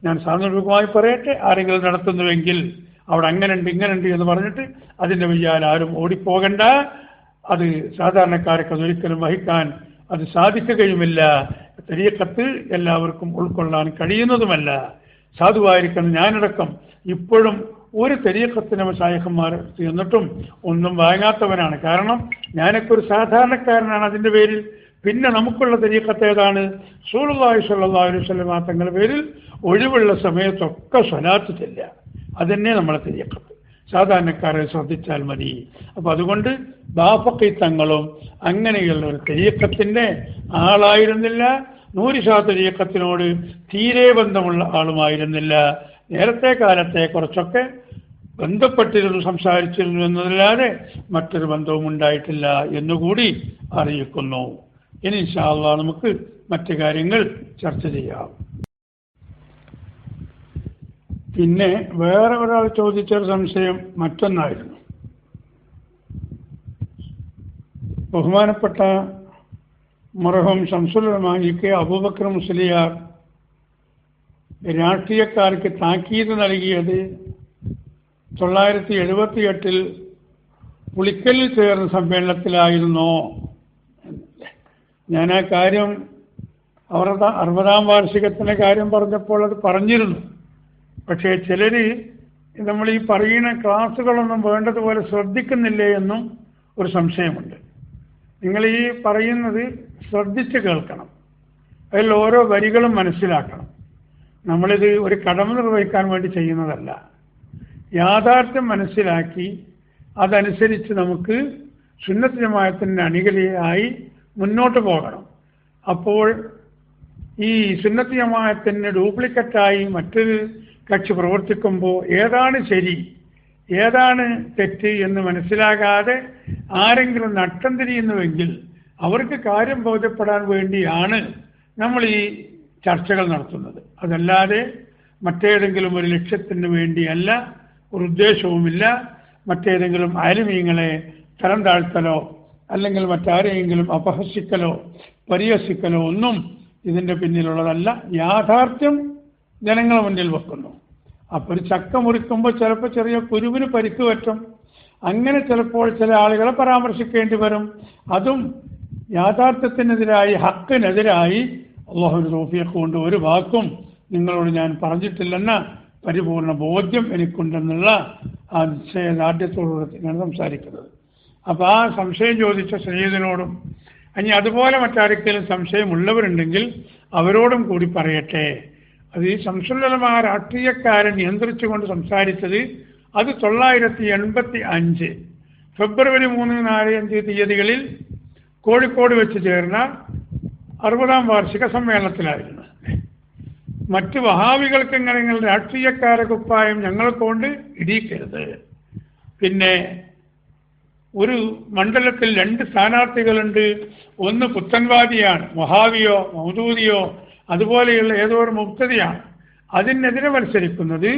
ഞാൻ സാന്ദർഭികമായി പറയട്ടെ, ആരെങ്കിലും നടത്തുന്നുവെങ്കിൽ അവിടെ അങ്ങനെയുണ്ട് ഇങ്ങനെയുണ്ട് എന്ന് പറഞ്ഞിട്ട് അതിൻ്റെ വയ്യാൽ ആരും ഓടിപ്പോകണ്ട. അത് സാധാരണക്കാർക്ക് അതൊരിക്കലും വഹിക്കാൻ അത് സാധിക്കുകയുമില്ല. തരീഖത്ത് എല്ലാവർക്കും ഉൾക്കൊള്ളാൻ കഴിയുന്നതുമല്ല. സാധുവായിരിക്കുന്ന ഞാനടക്കം ഇപ്പോഴും ഒരു തരീഖത്തിന് മശായിഖന്മാർ എന്നിട്ടും ഒന്നും വാങ്ങാത്തവനാണ്. കാരണം ഞാനൊക്കെ ഒരു സാധാരണക്കാരനാണ് അതിൻ്റെ പേരിൽ. പിന്നെ നമുക്കുള്ള തരീഖത്ത് ഏതാണ്? റസൂലുള്ളാഹി സ്വല്ലല്ലാഹു അലൈഹി വസല്ലം തങ്ങളുടെ പേരിൽ ഒഴിവുള്ള സമയത്തൊക്കെ സ്വലാത്ത് ചെല്ലുക, അതന്നെ നമ്മളെ തരീഖത്ത്. സാധാരണക്കാരെ ശ്രദ്ധിച്ചാൽ മതി. അപ്പം അതുകൊണ്ട് ബാഫഖി തങ്ങളും അങ്ങനെയുള്ള ഒരു തരീഖത്തിൻ്റെ ആളായിരുന്നില്ല. 100% തരീഖത്തിനോട് തീരെ ബന്ധമുള്ള ആളുമായിരുന്നില്ല. നേരത്തെ കാലത്തെ കുറച്ചൊക്കെ ബന്ധപ്പെട്ടിരുന്നു, സംസാരിച്ചിരുന്നു എന്നതല്ലാതെ മറ്റൊരു ബന്ധവും ഉണ്ടായിട്ടില്ല എന്നുകൂടി അറിയിക്കുന്നു. ഇനി ഇൻഷാ അല്ലാഹ് നമുക്ക് മറ്റു കാര്യങ്ങൾ ചർച്ച ചെയ്യാം. പിന്നെ വേറെ ഒരാൾ ചോദിച്ചൊരു സംശയം മറ്റൊന്നായിരുന്നു. ബഹുമാനപ്പെട്ട മർഹൂം ശംസുൽ ഉലമാ കെ അബൂബക്കർ മുസ്ലിയാർ രാഷ്ട്രീയക്കാർക്ക് താക്കീത് നൽകിയത് 978 പുളിക്കലിൽ ചേർന്ന സമ്മേളനത്തിലായിരുന്നോ? ഞാൻ ആ കാര്യം അവരുടെ 60ാം വാർഷികത്തിൻ്റെ കാര്യം പറഞ്ഞപ്പോൾ അത് പറഞ്ഞിരുന്നു. പക്ഷേ ചിലർ നമ്മൾ ഈ പറയുന്ന ക്ലാസ്സുകളൊന്നും വേണ്ടതുപോലെ ശ്രദ്ധിക്കുന്നില്ലേ എന്നും ഒരു സംശയമുണ്ട്. നിങ്ങൾ ഈ പറയുന്നത് ശ്രദ്ധിച്ച് കേൾക്കണം, അതിൽ ഓരോ വരികളും മനസ്സിലാക്കണം. നമ്മളിത് ഒരു കടമ നിർവഹിക്കാൻ വേണ്ടി ചെയ്യുന്നതല്ല. യാഥാർത്ഥ്യം മനസ്സിലാക്കി അതനുസരിച്ച് നമുക്ക് സുന്നത്ത് ജമാഅത്തിൻ്റെ അണികളിലായി മുന്നോട്ട് പോകണം. അപ്പോൾ ഈ സുന്നത്ത് ജമാഅത്തിന് ഡ്യൂപ്ലിക്കറ്റായി മറ്റൊരു കക്ഷി പ്രവർത്തിക്കുമ്പോൾ ഏതാണ് ശരി ഏതാണ് തെറ്റ് എന്ന് മനസ്സിലാകാതെ ആരെങ്കിലും നട്ടം തിരിയുന്നുവെങ്കിൽ അവർക്ക് കാര്യം ബോധ്യപ്പെടാൻ വേണ്ടിയാണ് നമ്മൾ ഈ ചർച്ചകൾ നടത്തുന്നത്. അതല്ലാതെ മറ്റേതെങ്കിലും ഒരു ലക്ഷ്യത്തിന് വേണ്ടിയല്ല, ഒരു ഉദ്ദേശവുമില്ല. മറ്റേതെങ്കിലും ആലിമീങ്ങളെ തരം താഴ്ത്തലോ അല്ലെങ്കിൽ മറ്റാരെയെങ്കിലും അപഹസിക്കലോ പരിഹസിക്കലോ ഒന്നും ഇതിൻ്റെ പിന്നിലുള്ളതല്ല. യാഥാർത്ഥ്യം ജനങ്ങളെ മുന്നിൽ വെക്കുന്നു. അപ്പോൾ ഒരു ചക്ക മുറിക്കുമ്പോൾ ചിലപ്പോൾ ചെറിയ കുരുവിന് പരിക്ക് പറ്റും. അങ്ങനെ ചിലപ്പോൾ ചില ആളുകളെ പരാമർശിക്കേണ്ടി വരും. അതും യാഥാർത്ഥ്യത്തിനെതിരായി, ഹക്കിനെതിരായി അള്ളാഹുവിന്റെ തൗഫീഖ് കൊണ്ട് ഒരു വാക്കും നിങ്ങളോട് ഞാൻ പറഞ്ഞിട്ടില്ലെന്ന പരിപൂർണ ബോധ്യം എനിക്കുണ്ടെന്നുള്ള ആ നിശ്ചയദാർഢ്യത്തോടുകൂടി ഞാൻ സംസാരിക്കുന്നത്. അപ്പോൾ ആ സംശയം ചോദിച്ച സയ്യിദിനോടും ഇനി അതുപോലെ മറ്റാർക്കെങ്കിലും സംശയമുള്ളവരുണ്ടെങ്കിൽ അവരോടും കൂടി പറയട്ടെ. അത് ഈ ശംസുൽ ഉലമ രാഷ്ട്രീയക്കാരെ നിയന്ത്രിച്ചുകൊണ്ട് സംസാരിച്ചത് അത് 985 ഫെബ്രുവരി 3, 4, 5 തീയതികളിൽ കോഴിക്കോട് വെച്ച് ചേർന്ന 60ാം വാർഷിക സമ്മേളനത്തിലായിരുന്നു. മറ്റ് വഹാബികൾക്ക് എങ്ങനെ രാഷ്ട്രീയക്കാരെ കുപ്പായം ഞങ്ങളെ കൊണ്ട് ഇടിയിക്കരുത്. പിന്നെ ഒരു മണ്ഡലത്തിൽ 2 സ്ഥാനാർത്ഥികളുണ്ട്, ഒന്ന് പുത്തൻവാദിയാണ്, വഹാബിയോ മൗദൂദിയോ അതുപോലെയുള്ള ഏതോ ഒരു മുബ്തദിയാണ്. അതിനെതിരെ മത്സരിക്കുന്നത്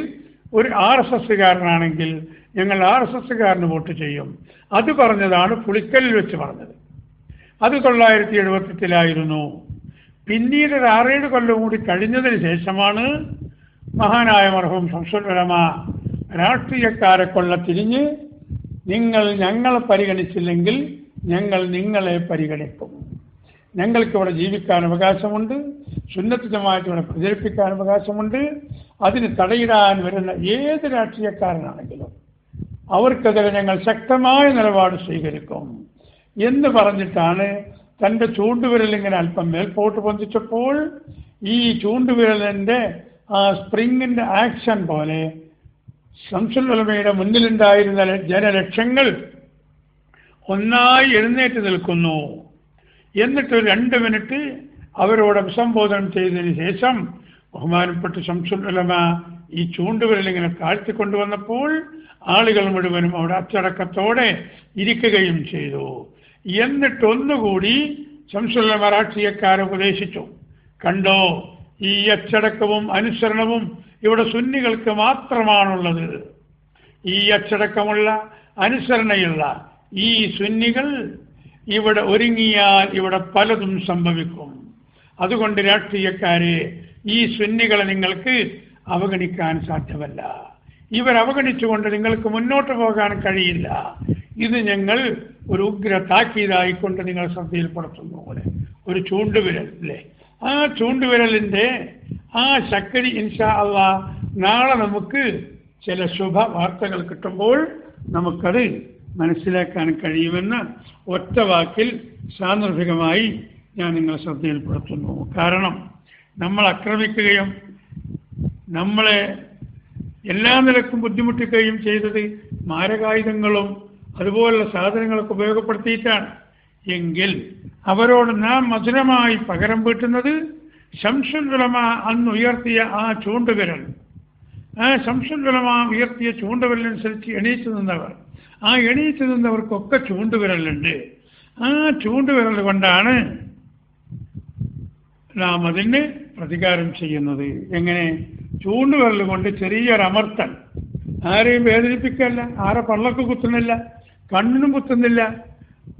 ഒരു RSSകാരനാണെങ്കിൽ ഞങ്ങൾ RSSകാരന് വോട്ട് ചെയ്യും. അത് പറഞ്ഞതാണ് പുളിക്കലിൽ വെച്ച് പറഞ്ഞത്. അത് 978 പിന്നീട് ഒരു 6-7 കൊല്ലം കൂടി കഴിഞ്ഞതിന് ശേഷമാണ് മഹാനായ മർഹൂം ശംസുൽ ഉലമ രാഷ്ട്രീയക്കാരെ കൊള്ള തിരിഞ്ഞ് നിങ്ങൾ ഞങ്ങളെ പരിഗണിച്ചില്ലെങ്കിൽ ഞങ്ങൾ നിങ്ങളെ പരിഗണിക്കും, ഞങ്ങൾക്കിവിടെ ജീവിക്കാൻ അവകാശമുണ്ട്, സുന്നത്ത് ജമാഅത്ത് ഇവിടെ പ്രചരിപ്പിക്കാൻ അവകാശമുണ്ട്, അതിന് തടയിടാൻ വരുന്ന ഏത് രാഷ്ട്രീയക്കാരനാണെങ്കിലും അവർക്കെതിരെ ഞങ്ങൾ ശക്തമായ നിലപാട് സ്വീകരിക്കും എന്ന് പറഞ്ഞിട്ടാണ് തൻ്റെ ചൂണ്ടുവിരലിങ്ങനെ അല്പം മേൽപോട്ട് പൊന്തിച്ചപ്പോൾ ഈ ചൂണ്ടുവിരലിൻ്റെ ആ സ്പ്രിങ്ങിൻ്റെ ആക്ഷൻ പോലെ ശംസുൽ ഉലമയുടെ മുന്നിലുണ്ടായിരുന്ന ജനലക്ഷങ്ങൾ ഒന്നായി എഴുന്നേറ്റ് നിൽക്കുന്നു. എന്നിട്ട് 2 മിനിറ്റ് അവരോട് അഭിസംബോധന ചെയ്തതിന് ശേഷം ബഹുമാനപ്പെട്ട ശംസുൽ ഉലമ ഈ ചൂണ്ടുവിരലിങ്ങനെ താഴ്ത്തിക്കൊണ്ടുവന്നപ്പോൾ ആളുകൾ മുഴുവനും അവിടെ അച്ചടക്കത്തോടെ ഇരിക്കുകയും ചെയ്തു. എന്നിട്ടൊന്നുകൂടി ശംസുൽ ഉലമ രാഷ്ട്രീയക്കാരെ ഉപദേശിച്ചു, കണ്ടോ, ഈ അച്ചടക്കവും അനുസരണവും ഇവിടെ സുന്നികൾക്ക് മാത്രമാണുള്ളത്. ഈ അച്ചടക്കമുള്ള അനുസരണയുള്ള ഈ സുന്നികൾ ഇവിടെ ഒരുങ്ങിയാൽ ഇവിടെ പലതും സംഭവിക്കും. അതുകൊണ്ട് രാഷ്ട്രീയക്കാരെ, ഈ സുന്നികളെ നിങ്ങൾക്ക് അവഗണിക്കാൻ സാധ്യമല്ല. ഇവരവഗണിച്ചുകൊണ്ട് നിങ്ങൾക്ക് മുന്നോട്ട് പോകാൻ കഴിയില്ല. ഇത് ഞങ്ങൾ ഒരു ഉഗ്ര താക്കീതായിക്കൊണ്ട് നിങ്ങൾ ശ്രദ്ധയിൽപ്പെടുത്തുന്നു. ഒരു ചൂണ്ടുവിരൽ അല്ലേ, ആ ചൂണ്ടുവിരലിൻ്റെ ആ ശക്തി ഇൻഷാ അല്ലാഹ് നാളെ നമുക്ക് ചില ശുഭ വാർത്തകൾ കിട്ടുമ്പോൾ നമുക്കത് മനസ്സിലാക്കാൻ കഴിയുമെന്ന് ഒറ്റ വാക്കിൽ സാന്ദർഭികമായി ഞാൻ നിങ്ങളെ ശ്രദ്ധയിൽപ്പെടുത്തുന്നു. കാരണം നമ്മൾ ആക്രമിക്കുകയും നമ്മളെ എല്ലാ നിലക്കും ബുദ്ധിമുട്ടിക്കുകയും ചെയ്തത് മാരകായുധങ്ങളും അതുപോലുള്ള സാധനങ്ങളൊക്കെ ഉപയോഗപ്പെടുത്തിയിട്ടാണ്. എങ്കിൽ അവരോട് നാം മധുരമായി പകരം വീട്ടുന്നത് ശംസുൽ ഉലമ അന്ന് ഉയർത്തിയ ആ ചൂണ്ടുവിരൽ, ആ ശംസുൽ ഉലമ ഉയർത്തിയ ചൂണ്ടുവിരലനുസരിച്ച് എണീച്ചു നിന്നവർ, ആ എണീച്ചു നിന്നവർക്കൊക്കെ ചൂണ്ടുവിരലുണ്ട്. ആ ചൂണ്ടുവിരൽ കൊണ്ടാണ് നാം അതിന് പ്രതികാരം ചെയ്യുന്നത്. എങ്ങനെ? ചൂണ്ടുവിരൽ കൊണ്ട് ചെറിയൊരമർത്തൽ, ആരെയും വേദനിപ്പിക്കല്ല, ആരെ പള്ളക്ക് കുത്തുന്നില്ല, കണ്ണിനും കുത്തുന്നില്ല.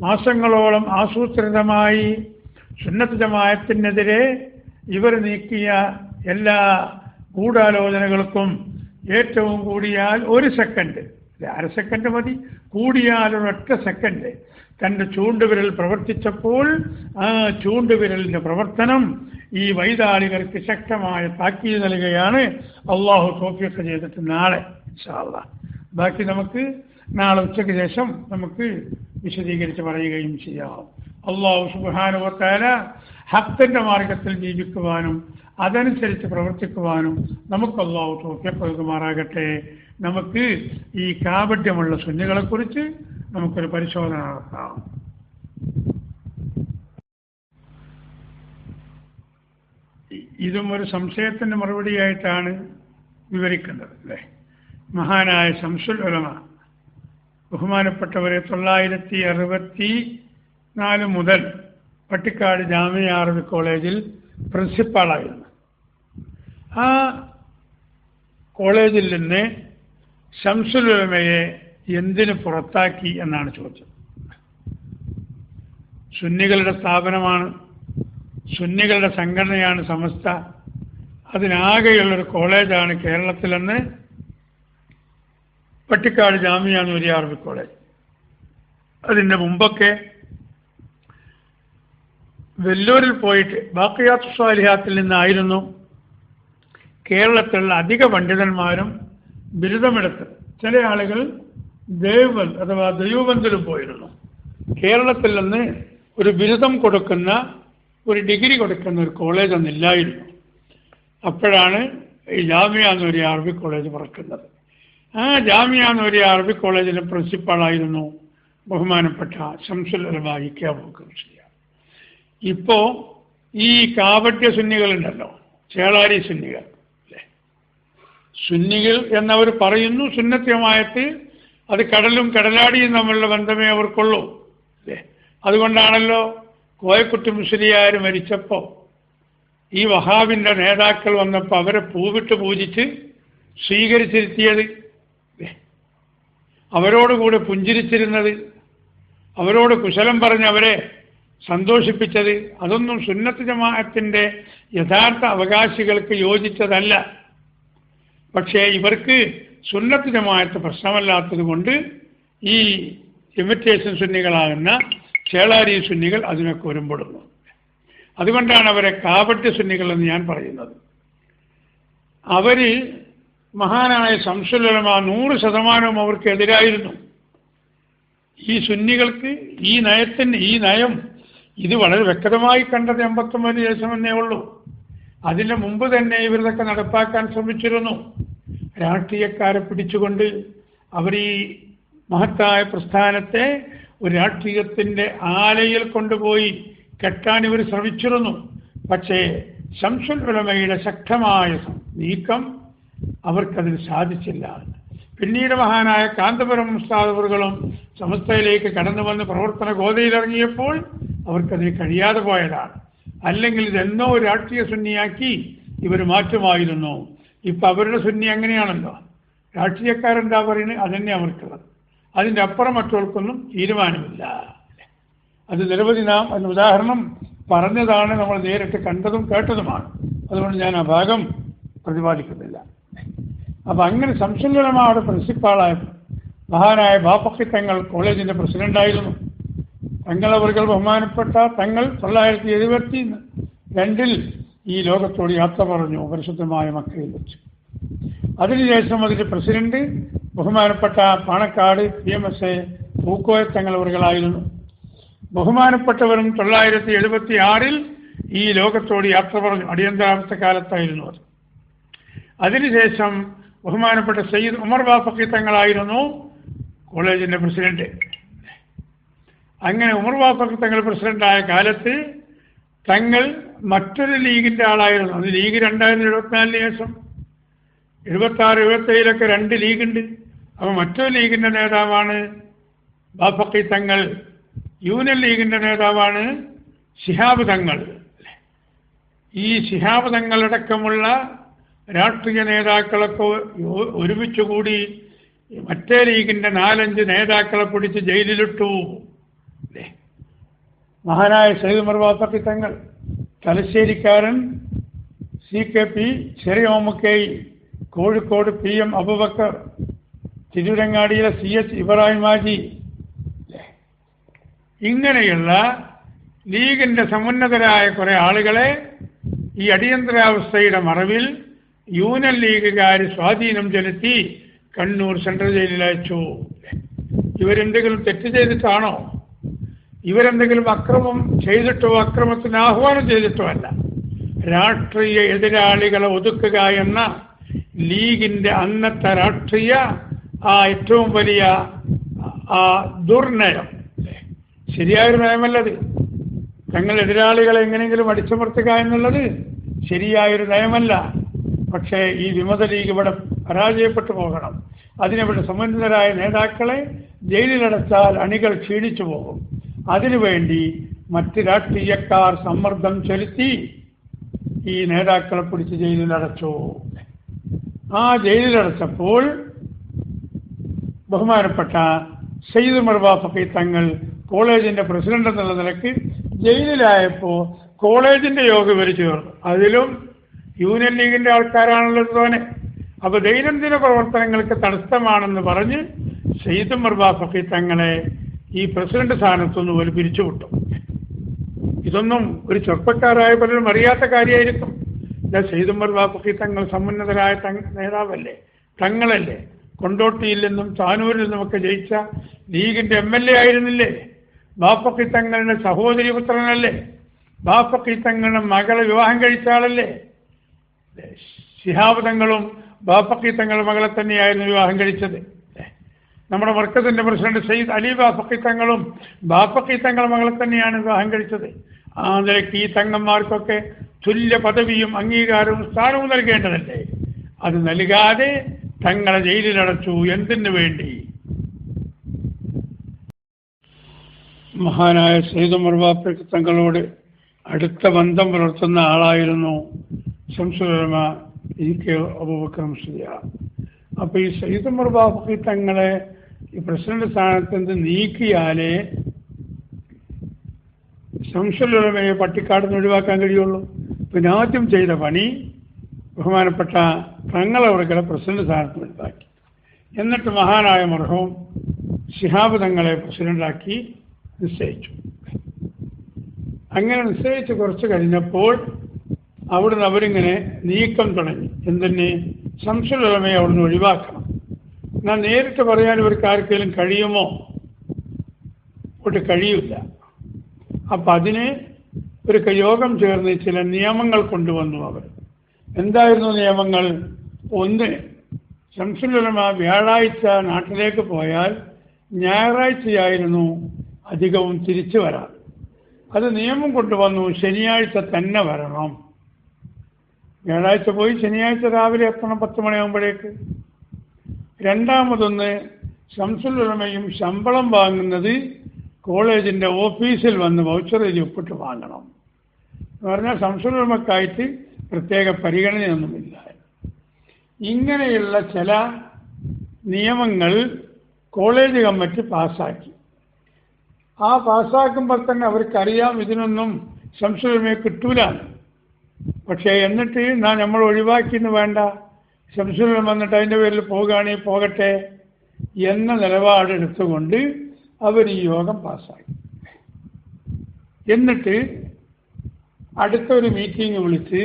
മാസങ്ങളോളം ആസൂത്രിതമായി സുന്നത്ത് ജമാഅത്തിനെതിരെ ഇവർ നീക്കിയ എല്ലാ ഗൂഢാലോചനകൾക്കും ഏറ്റവും കൂടിയാൽ 1 സെക്കൻഡ്, 1/2 സെക്കൻഡ് മതി, കൂടിയാൽ 1 സെക്കൻഡ് തൻ്റെ ചൂണ്ടുവിരൽ പ്രവർത്തിച്ചപ്പോൾ ആ ചൂണ്ടുവിരലിൻ്റെ പ്രവർത്തനം ഈ വൈതാളികർക്ക് ശക്തമായ താക്കീത് നൽകുകയാണ്. അള്ളാഹു തൗഫീഖ് ചെയ്തിട്ട് നാളെ ഇൻഷാ അല്ലാഹ് ബാക്കി നമുക്ക് നാളെ ഉച്ചയ്ക്ക് ശേഷം നമുക്ക് വിശദീകരിച്ച് പറയുകയും ചെയ്യാം. അള്ളാഹു സുബ്ഹാനഹു വ തആല ഹഖിന്റെ മാർഗത്തിൽ ജീവിക്കുവാനും അതനുസരിച്ച് പ്രവർത്തിക്കുവാനും നമുക്ക് അള്ളാഹു തൗഫീഖ് നൽകുമാറാകട്ടെ. നമുക്ക് ഈ കാപട്യമുള്ള സുന്നികളെക്കുറിച്ച് നമുക്കൊരു പരിശോധന നടത്താം. ഇതും ഒരു സംശയത്തിൻ്റെ മറുപടിയായിട്ടാണ് വിവരിക്കുന്നത് അല്ലേ. മഹാനായ ശംസുൽ ഉലമ ബഹുമാനപ്പെട്ടവരെ 964 മുതൽ പട്ടിക്കാട് ജാമിഅ അറബി കോളേജിൽ പ്രിൻസിപ്പാളായിരുന്നു. ആ കോളേജിൽ നിന്ന് ശംസുൽ ഉലമയെ എന്തിന് പുറത്താക്കി എന്നാണ് ചോദിച്ചത്. സുന്നികളുടെ സ്ഥാപനമാണ്, സുന്നികളുടെ സംഘടനയാണ് സമസ്ത, അതിനാകെയുള്ളൊരു കോളേജാണ് കേരളത്തിലെന്ന് പട്ടിക്കാട് ജാമിയ നൂരിയ അറബി കോളേജ്. അതിൻ്റെ മുമ്പൊക്കെ വെല്ലൂരിൽ പോയിട്ട് ബാഖിയാത്ത് സ്വാലിഹാത്തിൽ നിന്നായിരുന്നു കേരളത്തിലുള്ള അധിക പണ്ഡിതന്മാരും ബിരുദമെടുത്ത്. ചില ആളുകൾ ദേവബന്ദ് അഥവാ ദൈവബന്ധിലും പോയിരുന്നു. കേരളത്തിൽ നിന്ന് ഒരു ബിരുദം കൊടുക്കുന്ന, ഒരു ഡിഗ്രി കൊടുക്കുന്ന ഒരു കോളേജ് ഒന്നില്ലായിരുന്നു. അപ്പോഴാണ് ഈ ജാമിയ നൂരിയ അറബി കോളേജ് പിറക്കുന്നത്. ആ ജാമിയ നൂരിയ അറബി കോളേജിലെ പ്രിൻസിപ്പാളായിരുന്നു ബഹുമാനപ്പെട്ട ശംസുൽ ഉലമാ ഇ.കെ. അബൂബക്കർ മുസ്ലിയാർ. ഇപ്പോൾ ഈ കാപട്യ സുന്നികളുണ്ടല്ലോ, ചേളാരി സുന്നികൾ അല്ലേ, സുന്നികൾ എന്നവർ പറയുന്നു. സുന്നത്യമായിട്ട് അത് കടലും കടലാടിയും തമ്മിലുള്ള ബന്ധമേ അവർക്കുള്ളൂ അല്ലേ. അതുകൊണ്ടാണല്ലോ കോയക്കുട്ടി മുസ്ലിയാർ മരിച്ചപ്പോൾ ഈ വഹാബിൻ്റെ നേതാക്കൾ വന്നപ്പോൾ അവരെ പൂവിട്ട് പൂജിച്ച് സ്വീകരിച്ചിരുത്തിയത്, അവരോടുകൂടെ പുഞ്ചിരിച്ചിരുന്നത്, അവരോട് കുശലം പറഞ്ഞ് അവരെ സന്തോഷിപ്പിച്ചത്. അതൊന്നും സുന്നത്ത് ജമാഅത്തിൻ്റെ യഥാർത്ഥ അവകാശികൾക്ക് യോജിച്ചതല്ല. പക്ഷേ ഇവർക്ക് സുന്നത്ത് ജമാഅത്ത് പ്രശ്നമല്ലാത്തത് കൊണ്ട് ഈ ഇമിറ്റേഷൻ സുന്നികളാകുന്ന ചേളാരി സുന്നികൾ അതിനൊക്കെ ഒരുമ്പെടുന്നു. അതുകൊണ്ടാണ് അവരെ കാപട്യ സുന്നികൾ എന്ന് ഞാൻ പറയുന്നത്. അവർ മഹാനായ ശംസുൽ ഉലമ 100% അവർക്ക് എതിരായിരുന്നു. ഈ സുന്നികൾക്ക് ഈ നയം ഇത് വളരെ വ്യക്തമായി കണ്ടത് 89 ശേഷമെന്നേ ഉള്ളൂ. അതിന് മുമ്പ് തന്നെ ഇവരിതൊക്കെ നടപ്പാക്കാൻ ശ്രമിച്ചിരുന്നു. രാഷ്ട്രീയക്കാരെ പിടിച്ചുകൊണ്ട് അവർ ഈ മഹത്തായ പ്രസ്ഥാനത്തെ ഒരു രാഷ്ട്രീയത്തിൻ്റെ ആലയിൽ കൊണ്ടുപോയി കെട്ടാൻ ഇവർ ശ്രമിച്ചിരുന്നു. പക്ഷേ ശംസുൽ ഉലമയുടെ ശക്തമായ നീക്കം അവർക്കതിന് സാധിച്ചില്ല. പിന്നീട് മഹാനായ കാന്തപുരം ഉസ്താദുകളും സമസ്തയിലേക്ക് കടന്നു വന്ന് പ്രവർത്തന ഗോതയിലിറങ്ങിയപ്പോൾ അവർക്കതിന് കഴിയാതെ പോയതാണ്. അല്ലെങ്കിൽ ഇതെന്നോ രാഷ്ട്രീയ സുന്നിയാക്കി ഇവർ മാറ്റുമായിരുന്നു. ഇപ്പം അവരുടെ സുന്നി അങ്ങനെയാണല്ലോ, രാഷ്ട്രീയക്കാരെന്താ പറയുന്നത് അതന്നെ അവർക്കുള്ളത്. അതിൻ്റെ അപ്പുറം മറ്റവർക്കൊന്നും തീരുമാനമില്ല. അത് നിരവധി നാം അതിന് ഉദാഹരണം പറഞ്ഞതാണ്, നമ്മൾ നേരിട്ട് കണ്ടതും കേട്ടതുമാണ്. അതുകൊണ്ട് ഞാൻ ആ ഭാഗം പ്രതിപാദിക്കുന്നില്ല. അപ്പം അങ്ങനെ ശംസുൽ ഉലമ അവിടെ പ്രിൻസിപ്പാളായ മഹാനായ ബാഫഖി തങ്ങൾ കോളേജിൻ്റെ പ്രസിഡൻ്റായിരുന്നു. തങ്ങളവர்கள் ബഹുമാനപ്പെട്ട തങ്ങൾ 1972 ഈ ലോകത്തോട് യാത്ര പറഞ്ഞു പരിശുദ്ധമായ മക്കയിൽ വെച്ച്. അതിനുശേഷം അതിൻ്റെ പ്രസിഡന്റ് ബഹുമാനപ്പെട്ട പാണക്കാട് PMSA പൂക്കോയ തങ്ങളവர்களായിരുന്നു. ബഹുമാനപ്പെട്ടവരും 1976 ഈ ലോകത്തോട് യാത്ര പറഞ്ഞു. അടിയന്തരാവസ്ഥ കാലത്തായിരുന്നു അത്. അതിനുശേഷം ബഹുമാനപ്പെട്ട സയ്യിദ് ഉമർ ബാഫഖി തങ്ങളായിരുന്നു കോളേജിൻ്റെ പ്രസിഡന്റ്. അങ്ങനെ ഉമർ ബാഫഖി തങ്ങൾ പ്രസിഡന്റായ കാലത്ത് തങ്ങൾ മറ്റൊരു ലീഗിൻ്റെ ആളായിരുന്നു. അത് ലീഗ് 2074 ശേഷം 76, 77 2 ലീഗുണ്ട്. അപ്പോൾ മറ്റൊരു ലീഗിൻ്റെ നേതാവാണ് ബാഫഖി തങ്ങൾ. യൂണിയൻ ലീഗിൻ്റെ നേതാവാണ് ശിഹാബ് തങ്ങൾ. ഈ ശിഹാബ് തങ്ങളടക്കമുള്ള രാഷ്ട്രീയ നേതാക്കളൊക്കെ ഒരുമിച്ചുകൂടി മറ്റേ ലീഗിൻ്റെ 4-5 നേതാക്കളെ പിടിച്ച് ജയിലിലിട്ടു. മഹാനായ സയ്യിദ് ഉമർ ബാഫഖി തങ്ങൾ, തലശ്ശേരിക്കാരൻ CKP ചെറിയോമുക്കൈ, Kozhikode PM Abubakar, തിരൂരങ്ങാടിയിലെ CH Ibrahim Haji, ഇങ്ങനെയുള്ള ലീഗിൻ്റെ സമുന്നതരായ കുറേ ആളുകളെ ഈ അടിയന്തരാവസ്ഥയുടെ മറവിൽ യൂണിയൻ ലീഗുകാർ സ്വാധീനം ചെലുത്തി കണ്ണൂർ സെൻട്രൽ ജയിലിൽ അയച്ചു. ഇവരെന്തെങ്കിലും തെറ്റ് ചെയ്തിട്ടാണോ? ഇവരെന്തെങ്കിലും അക്രമം ചെയ്തിട്ടോ അക്രമത്തിന് ആഹ്വാനം ചെയ്തിട്ടോ അല്ല. രാഷ്ട്രീയ എതിരാളികളെ ഒതുക്കുക എന്ന ലീഗിൻ്റെ അന്നത്തെ രാഷ്ട്രീയ ഏറ്റവും വലിയ ദുർനയം, ശരിയായൊരു നയമല്ലത്. തങ്ങൾ എതിരാളികളെ എങ്ങനെയെങ്കിലും അടിച്ചമർത്തുക എന്നുള്ളത് ശരിയായൊരു നയമല്ല. പക്ഷേ ഈ വിമത ലീഗ് ഇവിടെ പരാജയപ്പെട്ടു പോകണം. അതിനിവിടെ സമുന്നതരായ നേതാക്കളെ ജയിലിലടച്ചാൽ അണികൾ ക്ഷീണിച്ചു പോകും. അതിനുവേണ്ടി മറ്റ് രാഷ്ട്രീയക്കാർ സമ്മർദ്ദം ചെലുത്തി ഈ നേതാക്കളെ പിടിച്ച് ജയിലിലടച്ചു. ആ ജയിലിലടച്ചപ്പോൾ ബഹുമാനപ്പെട്ട സയ്യിദ് ഉമർ ബാഫഖി തങ്ങൾ കോളേജിൻ്റെ പ്രസിഡന്റ് എന്നുള്ള നിലയ്ക്ക് ജയിലിലായപ്പോൾ കോളേജിൻ്റെ യോഗം ഇവർ ചേർന്നു. അതിലും യൂണിയൻ ലീഗിൻ്റെ ആൾക്കാരാണുള്ളത് തോന്നെ. അപ്പോൾ ദൈനംദിന പ്രവർത്തനങ്ങൾക്ക് തടസ്സമാണെന്ന് പറഞ്ഞ് സയ്യിദ് ഉമർ ബാഫഖി തങ്ങളെ ഈ പ്രസിഡന്റ് സ്ഥാനത്തുനിന്ന് ഒരു പിരിച്ചുവിട്ടു. ഇതൊന്നും ഒരു ചെറുപ്പക്കാരായ പലരും അറിയാത്ത കാര്യമായിരിക്കും. സയ്യിദ് ഉമർ ബാഫഖി തങ്ങൾ സമുന്നതരായ നേതാവല്ലേ, തങ്ങളല്ലേ. കൊണ്ടോട്ടിയിൽ നിന്നും താനൂരിൽ നിന്നുമൊക്കെ ജയിച്ച ലീഗിന്റെ MLA ആയിരുന്നില്ലേ? ബാഫഖി തങ്ങളുടെ സഹോദരി പുത്രനല്ലേ? ബാഫഖി തങ്ങളുടെ മകളെ വിവാഹം കഴിച്ച ആളല്ലേ? ശിഹാബ് തങ്ങളും ബാഫഖി തങ്ങളുടെ മകളെ തന്നെയായിരുന്നു വിവാഹം കഴിച്ചത്. നമ്മുടെ മർക്കസിന്റെ പ്രസിഡന്റ് സയ്യിദ് അലി ബാഫഖി തങ്ങളും ബാഫഖി തങ്ങളുടെ മകളെ തന്നെയാണ് വിവാഹം കഴിച്ചത്. ആ നിലയ്ക്ക് ഈ തങ്ങന്മാർക്കൊക്കെ തുല്യ പദവിയും അംഗീകാരവും സ്ഥാനവും നൽകേണ്ടതല്ലേ? അത് നൽകാതെ തങ്ങളെ ജയിലിലടച്ചു. എന്തിനു വേണ്ടി? മഹാനായ സയ്യിദ് ഉമർ ബാഫഖി തങ്ങളോട് അടുത്ത ബന്ധം പുലർത്തുന്ന ആളായിരുന്നു ശംസുൽ ഉലമ EK അബൂബക്കർ മുസ്ലിയാർ. അപ്പോൾ ഈ സയ്യിദ് ഉമർ ബാഫഖി തങ്ങളെ ഈ പ്രസിഡന്റ് സ്ഥാനത്ത് നിന്ന് നീക്കിയാലേ ശംസുൽ ഉലമയെ പട്ടിക്കാട് നിന്ന് ഒഴിവാക്കാൻ കഴിയുള്ളൂ. പിന്നെ ആദ്യം ചെയ്ത പണി ബഹുമാനപ്പെട്ട തങ്ങളവർകളെ പ്രസിഡന്റ് സ്ഥാനത്ത് ഒഴിവാക്കി. എന്നിട്ട് മഹാനായ മർഹൂം ശിഹാബ് തങ്ങളെ പ്രസിഡന്റാക്കി നിശ്ചയിച്ചു. അങ്ങനെ നിശ്ചയിച്ച് കുറച്ച് കഴിഞ്ഞപ്പോൾ അവിടുന്ന് അവരിങ്ങനെ നീക്കം തുടങ്ങി. എന്തിന്? ശംസുൽ ഉലമയെ അവിടുന്ന് ഒഴിവാക്കണം. എന്നാൽ നേരിട്ട് പറയാൻ ഇവർക്ക് ആർക്കെങ്കിലും കഴിയുമോ? ഒട്ട് കഴിയില്ല. അപ്പം അതിന് ഒരു യോഗം ചേർന്ന് ചില നിയമങ്ങൾ കൊണ്ടുവന്നു അവർ. എന്തായിരുന്നു നിയമങ്ങൾ? ഒന്ന്, ശംസുൽ ഉലമ വ്യാഴാഴ്ച നാട്ടിലേക്ക് പോയാൽ ഞായറാഴ്ചയായിരുന്നു അധികവും തിരിച്ചു വരാം. അത് നിയമം കൊണ്ടുവന്നു, ശനിയാഴ്ച തന്നെ വരണം. വ്യാഴാഴ്ച പോയി ശനിയാഴ്ച രാവിലെ എത്തണം 10 മണിയാകുമ്പോഴേക്ക്. രണ്ടാമതൊന്ന്, ശംസുൽ ഉലമയും ശമ്പളം വാങ്ങുന്നത് കോളേജിൻ്റെ ഓഫീസിൽ വന്ന് വൗച്ചർ എഴുതി ഒപ്പിട്ട് വാങ്ങണം എന്ന് പറഞ്ഞാൽ ശംസുൽ ഉലമക്കായിട്ട് പ്രത്യേക പരിഗണനയൊന്നുമില്ല. ഇങ്ങനെയുള്ള ചില നിയമങ്ങൾ കോളേജ് കമ്മിറ്റി പാസ്സാക്കി. ആ പാസ്സാക്കുമ്പോൾ തന്നെ അവർക്കറിയാം ഇതിനൊന്നും ശംസുൽ ഉലമയെ കിട്ടൂല. പക്ഷേ എന്നിട്ട് നമ്മൾ ഒഴിവാക്കിയെന്ന് വേണ്ട, ശംസുൽ ഉലമ വന്നിട്ട് അതിൻ്റെ പേരിൽ പോകുകയാണെങ്കിൽ പോകട്ടെ എന്ന നിലപാടെടുത്തുകൊണ്ട് അവർ ഈ യോഗം പാസ്സാക്കി. എന്നിട്ട് അടുത്തൊരു മീറ്റിംഗ് വിളിച്ച്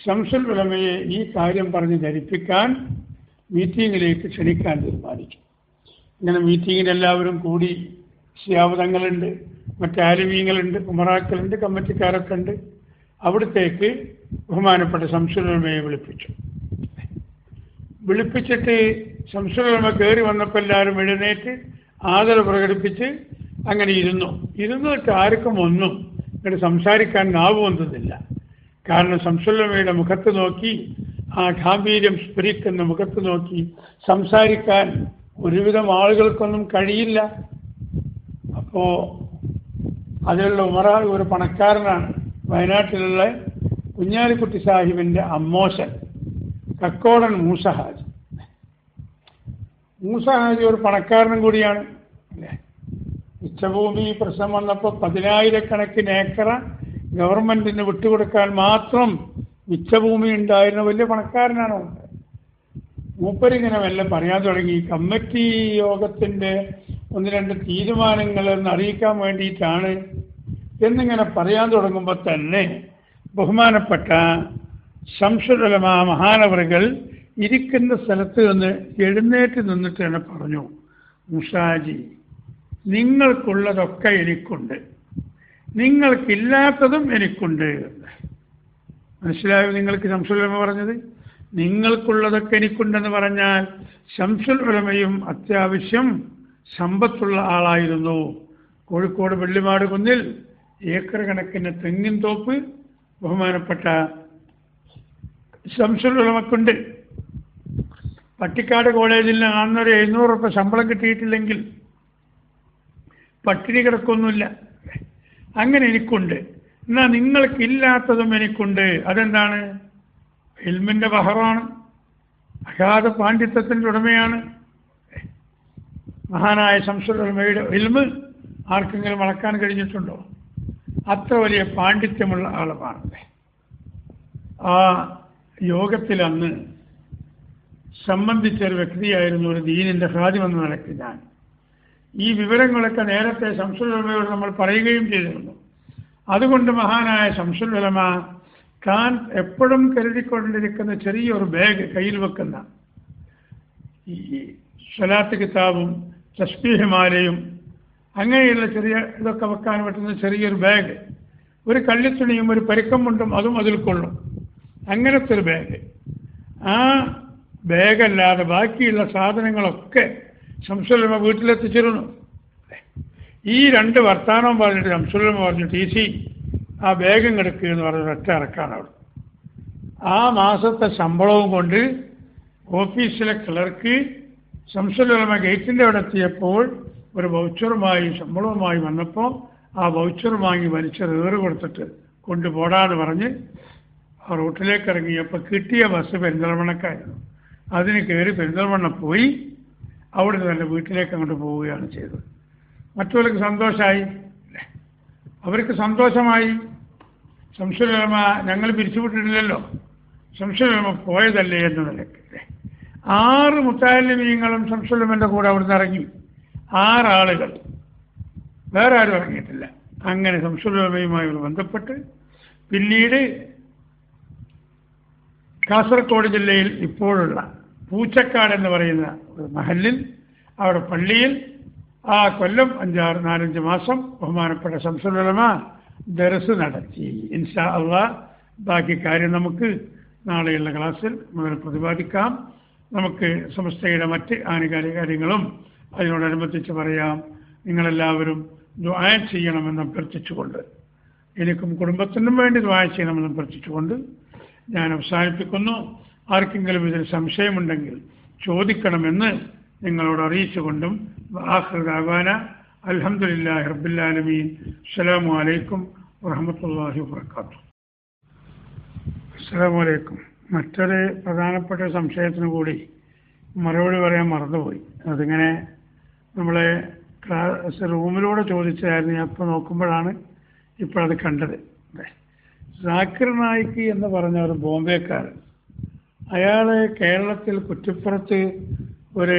ശംസുൽ ഉലമയെ ഈ കാര്യം പറഞ്ഞ് ധരിപ്പിക്കാൻ മീറ്റിങ്ങിലേക്ക് ക്ഷണിക്കാൻ തീരുമാനിച്ചു. ഇങ്ങനെ മീറ്റിങ്ങിൽ എല്ലാവരും കൂടി. ശിഹാബ്, മറ്റ് ആലിമീങ്ങളുണ്ട്, ഉമറാക്കളുണ്ട്, കമ്മിറ്റിക്കാരൊക്കെ ഉണ്ട്. അവിടത്തേക്ക് ബഹുമാനപ്പെട്ട ശംസുൽ ഉലമയെ വിളിപ്പിച്ചിട്ട് ശംസുൽ ഉലമ കയറി വന്നപ്പോൾ എല്ലാവരും എഴുന്നേറ്റ് ആദരവ് പ്രകടിപ്പിച്ച് അങ്ങനെ ഇരുന്നിട്ട് ആർക്കും ഒന്നും ഇങ്ങോട്ട് സംസാരിക്കാൻ നാവുവന്നില്ല. കാരണം ശംസുൽ ഉലമയുടെ മുഖത്ത് നോക്കി, ആ ഗാംഭീര്യം സ്ഫുരിക്കുന്ന മുഖത്ത് നോക്കി സംസാരിക്കാൻ ഒരുവിധം ആളുകൾക്കൊന്നും കഴിയില്ല. അപ്പോൾ അതിലുള്ള ഉമറ ഒരു പണക്കാരനാണ്. വയനാട്ടിലുള്ള കുഞ്ഞാലിക്കുട്ടി സാഹിബിൻ്റെ അമ്മോശൻ കക്കോടൻ മൂസ ഹാജി. മൂസ ഹാജി ഒരു പണക്കാരനും കൂടിയാണ് അല്ലേ. ഉച്ചഭൂമി പ്രശ്നം വന്നപ്പോൾ 10,000 ഏക്കർ ഗവൺമെന്റിന് വിട്ടുകൊടുക്കാൻ മാത്രം മിച്ചഭൂമി ഉണ്ടായിരുന്ന വലിയ പണക്കാരനാണ്. മൂപ്പരിങ്ങനെ വല്ല പറയാൻ തുടങ്ങി, കമ്മിറ്റി യോഗത്തിൻ്റെ 1-2 തീരുമാനങ്ങൾ എന്ന് അറിയിക്കാൻ വേണ്ടിയിട്ടാണ് എന്നിങ്ങനെ പറയാൻ തുടങ്ങുമ്പോൾ തന്നെ ബഹുമാനപ്പെട്ട ശംസുൽ ഉലമ മഹാനവറുകൾ ഇരിക്കുന്ന സ്ഥലത്ത് നിന്ന് എഴുന്നേറ്റ് നിന്നിട്ട് തന്നെ പറഞ്ഞു, മുസാജി, നിങ്ങൾക്കുള്ളതൊക്കെ എനിക്കുണ്ട്, നിങ്ങൾക്കില്ലാത്തതും എനിക്കുണ്ട്. മനസ്സിലായോ നിങ്ങൾക്ക് ശംസുൽ ഉലമ പറഞ്ഞത്? നിങ്ങൾക്കുള്ളതൊക്കെ എനിക്കുണ്ടെന്ന് പറഞ്ഞാൽ ശംസുൽ ഉലമയും അത്യാവശ്യം സമ്പത്തുള്ള ആളായിരുന്നു. കോഴിക്കോട് വെള്ളിമാട് കുന്നിൽ ഏക്കർ കണക്കിന് തെങ്ങിൻ തോപ്പ് ബഹുമാനപ്പെട്ട ശംസുൽ ഉലമക്കുണ്ട്. പട്ടിക്കാട് കോളേജിൽ അന്നൊരു 700 രൂപ ശമ്പളം കിട്ടിയിട്ടില്ലെങ്കിൽ പട്ടിണി കിടക്കൊന്നുമില്ല. അങ്ങനെ എനിക്കുണ്ട്. എന്നാൽ നിങ്ങൾക്കില്ലാത്തതും എനിക്കുണ്ട്. അതെന്താണ്? ഇൽമിൻ്റെ ബഹറാണ്, അഗാധ പാണ്ഡിത്യത്തിൻ്റെ ഉടമയാണ്. മഹാനായ ശംസുൽ ഉലമയുടെ ഇൽമ് ആർക്കെങ്കിലും അളക്കാൻ കഴിഞ്ഞിട്ടുണ്ടോ? അത്ര വലിയ പാണ്ഡിത്യമുള്ള ആളുമാണ്. ആ യോഗത്തിൽ അന്ന് സംബന്ധിച്ച ഒരു വ്യക്തിയായിരുന്നു, ഒരു ദീനിൻ്റെ ഖാദിമെന്ന നിലയ്ക്ക് ഞാൻ. ഈ വിവരങ്ങളൊക്കെ നേരത്തെ ശംസുൽ ഉലമയോട് നമ്മൾ പറയുകയും ചെയ്തിരുന്നു. അതുകൊണ്ട് മഹാനായ ശംസുൽ ഉലമ താൻ എപ്പോഴും കരുതിക്കൊണ്ടിരിക്കുന്ന ചെറിയൊരു ബാഗ്, കയ്യിൽ വെക്കുന്ന ഈ സ്വലാത്ത് കിതാബും തസ്ബീഹ് മാലയും അങ്ങനെയുള്ള ചെറിയ ഇതൊക്കെ വെക്കാൻ പറ്റുന്ന ചെറിയൊരു ബാഗ്, ഒരു കള്ളിത്തുണിയും ഒരു പരുക്കം മുണ്ടും അതും അതിൽ കൊള്ളും, അങ്ങനത്തെ ഒരു ബാഗ്. ആ ബാഗല്ലാതെ ബാക്കിയുള്ള സാധനങ്ങളൊക്കെ ശംസുൽ ഉലമ വീട്ടിലെത്തിച്ചിരുന്നു. ഈ രണ്ട് വർത്താനം പറഞ്ഞിട്ട് ശംസുൽ ഉലമ പറഞ്ഞു, ടി സി ആ ബാഗും കിടക്കുക എന്ന് പറഞ്ഞ ഒറ്റ ഇറക്കാണ് അവിടെ. ആ മാസത്തെ ശമ്പളവും കൊണ്ട് ഓഫീസിലെ ക്ലർക്ക് ശംസുൽ ഉലമ ഗേറ്റിൻ്റെ അവിടെ എത്തിയപ്പോൾ ഒരു വൗച്ചറുമായി ശമ്പളവുമായി വന്നപ്പോൾ ആ വൗച്ചർ വാങ്ങി വലിച്ചത് കൊടുത്തിട്ട് കൊണ്ടുപോടാന്ന് പറഞ്ഞ് ആ റൂട്ടിലേക്ക് ഇറങ്ങിയപ്പോൾ കിട്ടിയ ബസ് പെരിന്തൽമണ്ണക്കായിരുന്നു. അതിന് കയറി പെരിന്തൽമണ്ണ പോയി അവിടുന്ന് തന്നെ വീട്ടിലേക്ക് അങ്ങോട്ട് പോവുകയാണ് ചെയ്തത്. മറ്റുള്ളവർക്ക് സന്തോഷമായി, അവർക്ക് സന്തോഷമായി. ശംസുൽ ഉലമ ഞങ്ങൾ പിരിച്ചുവിട്ടിട്ടില്ലല്ലോ, ശംസുൽ ഉലമ പോയതല്ലേ എന്ന നിലയ്ക്ക് 6 മുത്തഅല്ലിമീങ്ങളും ശംസുൽ ഉലമയുടെ കൂടെ അവിടുന്ന് ഇറങ്ങി. 6 ആളുകൾ, വേറെ ആരും ഇറങ്ങിയിട്ടില്ല. അങ്ങനെ ശംസുൽ ഉലമയുമായി ബന്ധപ്പെട്ട് പിന്നീട് കാസർഗോഡ് ജില്ലയിൽ ഇപ്പോഴുള്ള പൂച്ചക്കാട് എന്ന് പറയുന്ന ഒരു മഹലിൽ, അവിടെ പള്ളിയിൽ ആ കൊല്ലം 4-5 മാസം ബഹുമാനപ്പെട്ട ശംസുൽ ഉലമ ദർസ് നടത്തി. ഇൻഷാ അള്ളാഹ് ബാക്കി കാര്യം നമുക്ക് നാളെയുള്ള ക്ലാസ്സിൽ മുതൽ പ്രതിപാദിക്കാം. നമുക്ക് സമസ്തയുടെ മറ്റ് ആനുകാലിക കാര്യങ്ങളും അതിനോടനുബന്ധിച്ച് പറയാം. നിങ്ങളെല്ലാവരും ദുആ ചെയ്യണമെന്ന് അഭ്യർത്ഥിച്ചുകൊണ്ട്, എനിക്കും കുടുംബത്തിനും വേണ്ടി ദുആ ചെയ്യണമെന്ന് അഭ്യർത്ഥിച്ചുകൊണ്ട് ഞാൻ അവസാനിപ്പിക്കുന്നു. ആർക്കെങ്കിലും ഇതിൽ സംശയമുണ്ടെങ്കിൽ ചോദിക്കണമെന്ന് നിങ്ങളോട് അറിയിച്ചുകൊണ്ടും ആഖിറു ദഅവാന അൽഹംദുലില്ലാഹി റബ്ബിൽ ആലമീൻ. അസ്സലാമു അലൈക്കും വറഹ്മത്തുള്ളാഹി വബറകാതുഹു. അസ്സലാമു അലൈക്കും. മറ്റൊരു പ്രധാനപ്പെട്ട സംശയത്തിന് കൂടി മറുപടി പറയാൻ മറന്നുപോയി. അതിങ്ങനെ നമ്മളെ ക്ലാസ് റൂമിലൂടെ ചോദിച്ചതായിരുന്നു. ഞാൻ ഇപ്പോൾ നോക്കുമ്പോഴാണ് ഇപ്പോഴത് കണ്ടത്. സാക്കിർ നായിക്ക് എന്ന് പറഞ്ഞ ഒരു ബോംബെക്കാരൻ, അയാൾ കേരളത്തിൽ കുറ്റിപ്പുറത്ത് ഒരു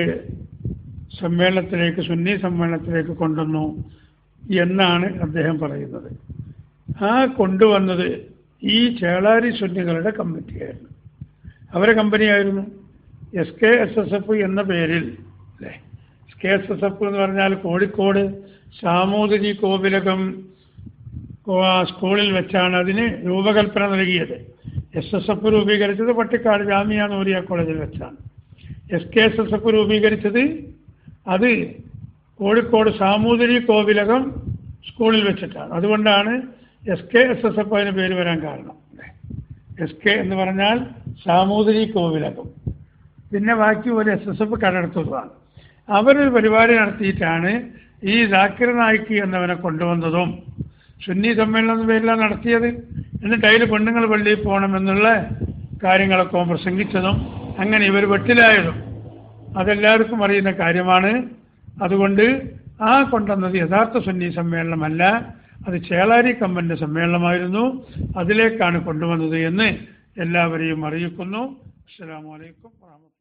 സമ്മേളനത്തിലേക്ക്, സുന്നി സമ്മേളനത്തിലേക്ക് കൊണ്ടുവന്നു എന്നാണ് അദ്ദേഹം പറയുന്നത്. ആ കൊണ്ടുവന്നത് ഈ ചേളാരി സുന്നികളുടെ കമ്മിറ്റിയായിരുന്നു, അവരെ കമ്പനിയായിരുന്നു. SKSSF എന്ന പേരിൽ, അല്ലേ, SKSSF എന്ന് പറഞ്ഞാൽ കോഴിക്കോട് സാമൂതിരി കോവിലകം സ്കൂളിൽ വെച്ചാണ് അതിന് രൂപകൽപ്പന നൽകിയത്. SSF രൂപീകരിച്ചത് പട്ടിക്കാട് ജാമിയ നൂരിയ കോളേജിൽ വെച്ചാണ്. SKSSF രൂപീകരിച്ചത് അത് കോഴിക്കോട് സാമൂതിരി കോവിലകം സ്കൂളിൽ വെച്ചിട്ടാണ്. അതുകൊണ്ടാണ് SKSSF അതിന് പേര് വരാൻ കാരണം. SK എന്ന് പറഞ്ഞാൽ സാമൂതിരി കോവിലകം, പിന്നെ ബാക്കി ഒരു SSF കടമെടുത്തതുമാണ്. അവരൊരു പരിപാടി നടത്തിയിട്ടാണ് ഈ സാക്കിർ നായിക്ക് എന്നവനെ കൊണ്ടുവന്നതും സുന്നി സമ്മേളനം എന്ന പേരിലാണ് നടത്തിയത്. എന്നിട്ട് അതിൽ പെണ്ണുങ്ങൾ പള്ളിയിൽ പോകണമെന്നുള്ള കാര്യങ്ങളൊക്കെ പ്രസംഗിച്ചതും അങ്ങനെ ഇവർ വെട്ടിലായതും അതെല്ലാവർക്കും അറിയുന്ന കാര്യമാണ്. അതുകൊണ്ട് ആ കൊണ്ടുവന്നത് യഥാർത്ഥ സുന്നി സമ്മേളനമല്ല, അത് ചേളാരി കമ്പനിയുടെ സമ്മേളനമായിരുന്നു. അതിലേക്കാണ് കൊണ്ടുവന്നത് എന്ന് എല്ലാവരെയും അറിയിക്കുന്നു. അസ്സലാമു അലൈക്കും വറഹ്മത്തുള്ളാഹി.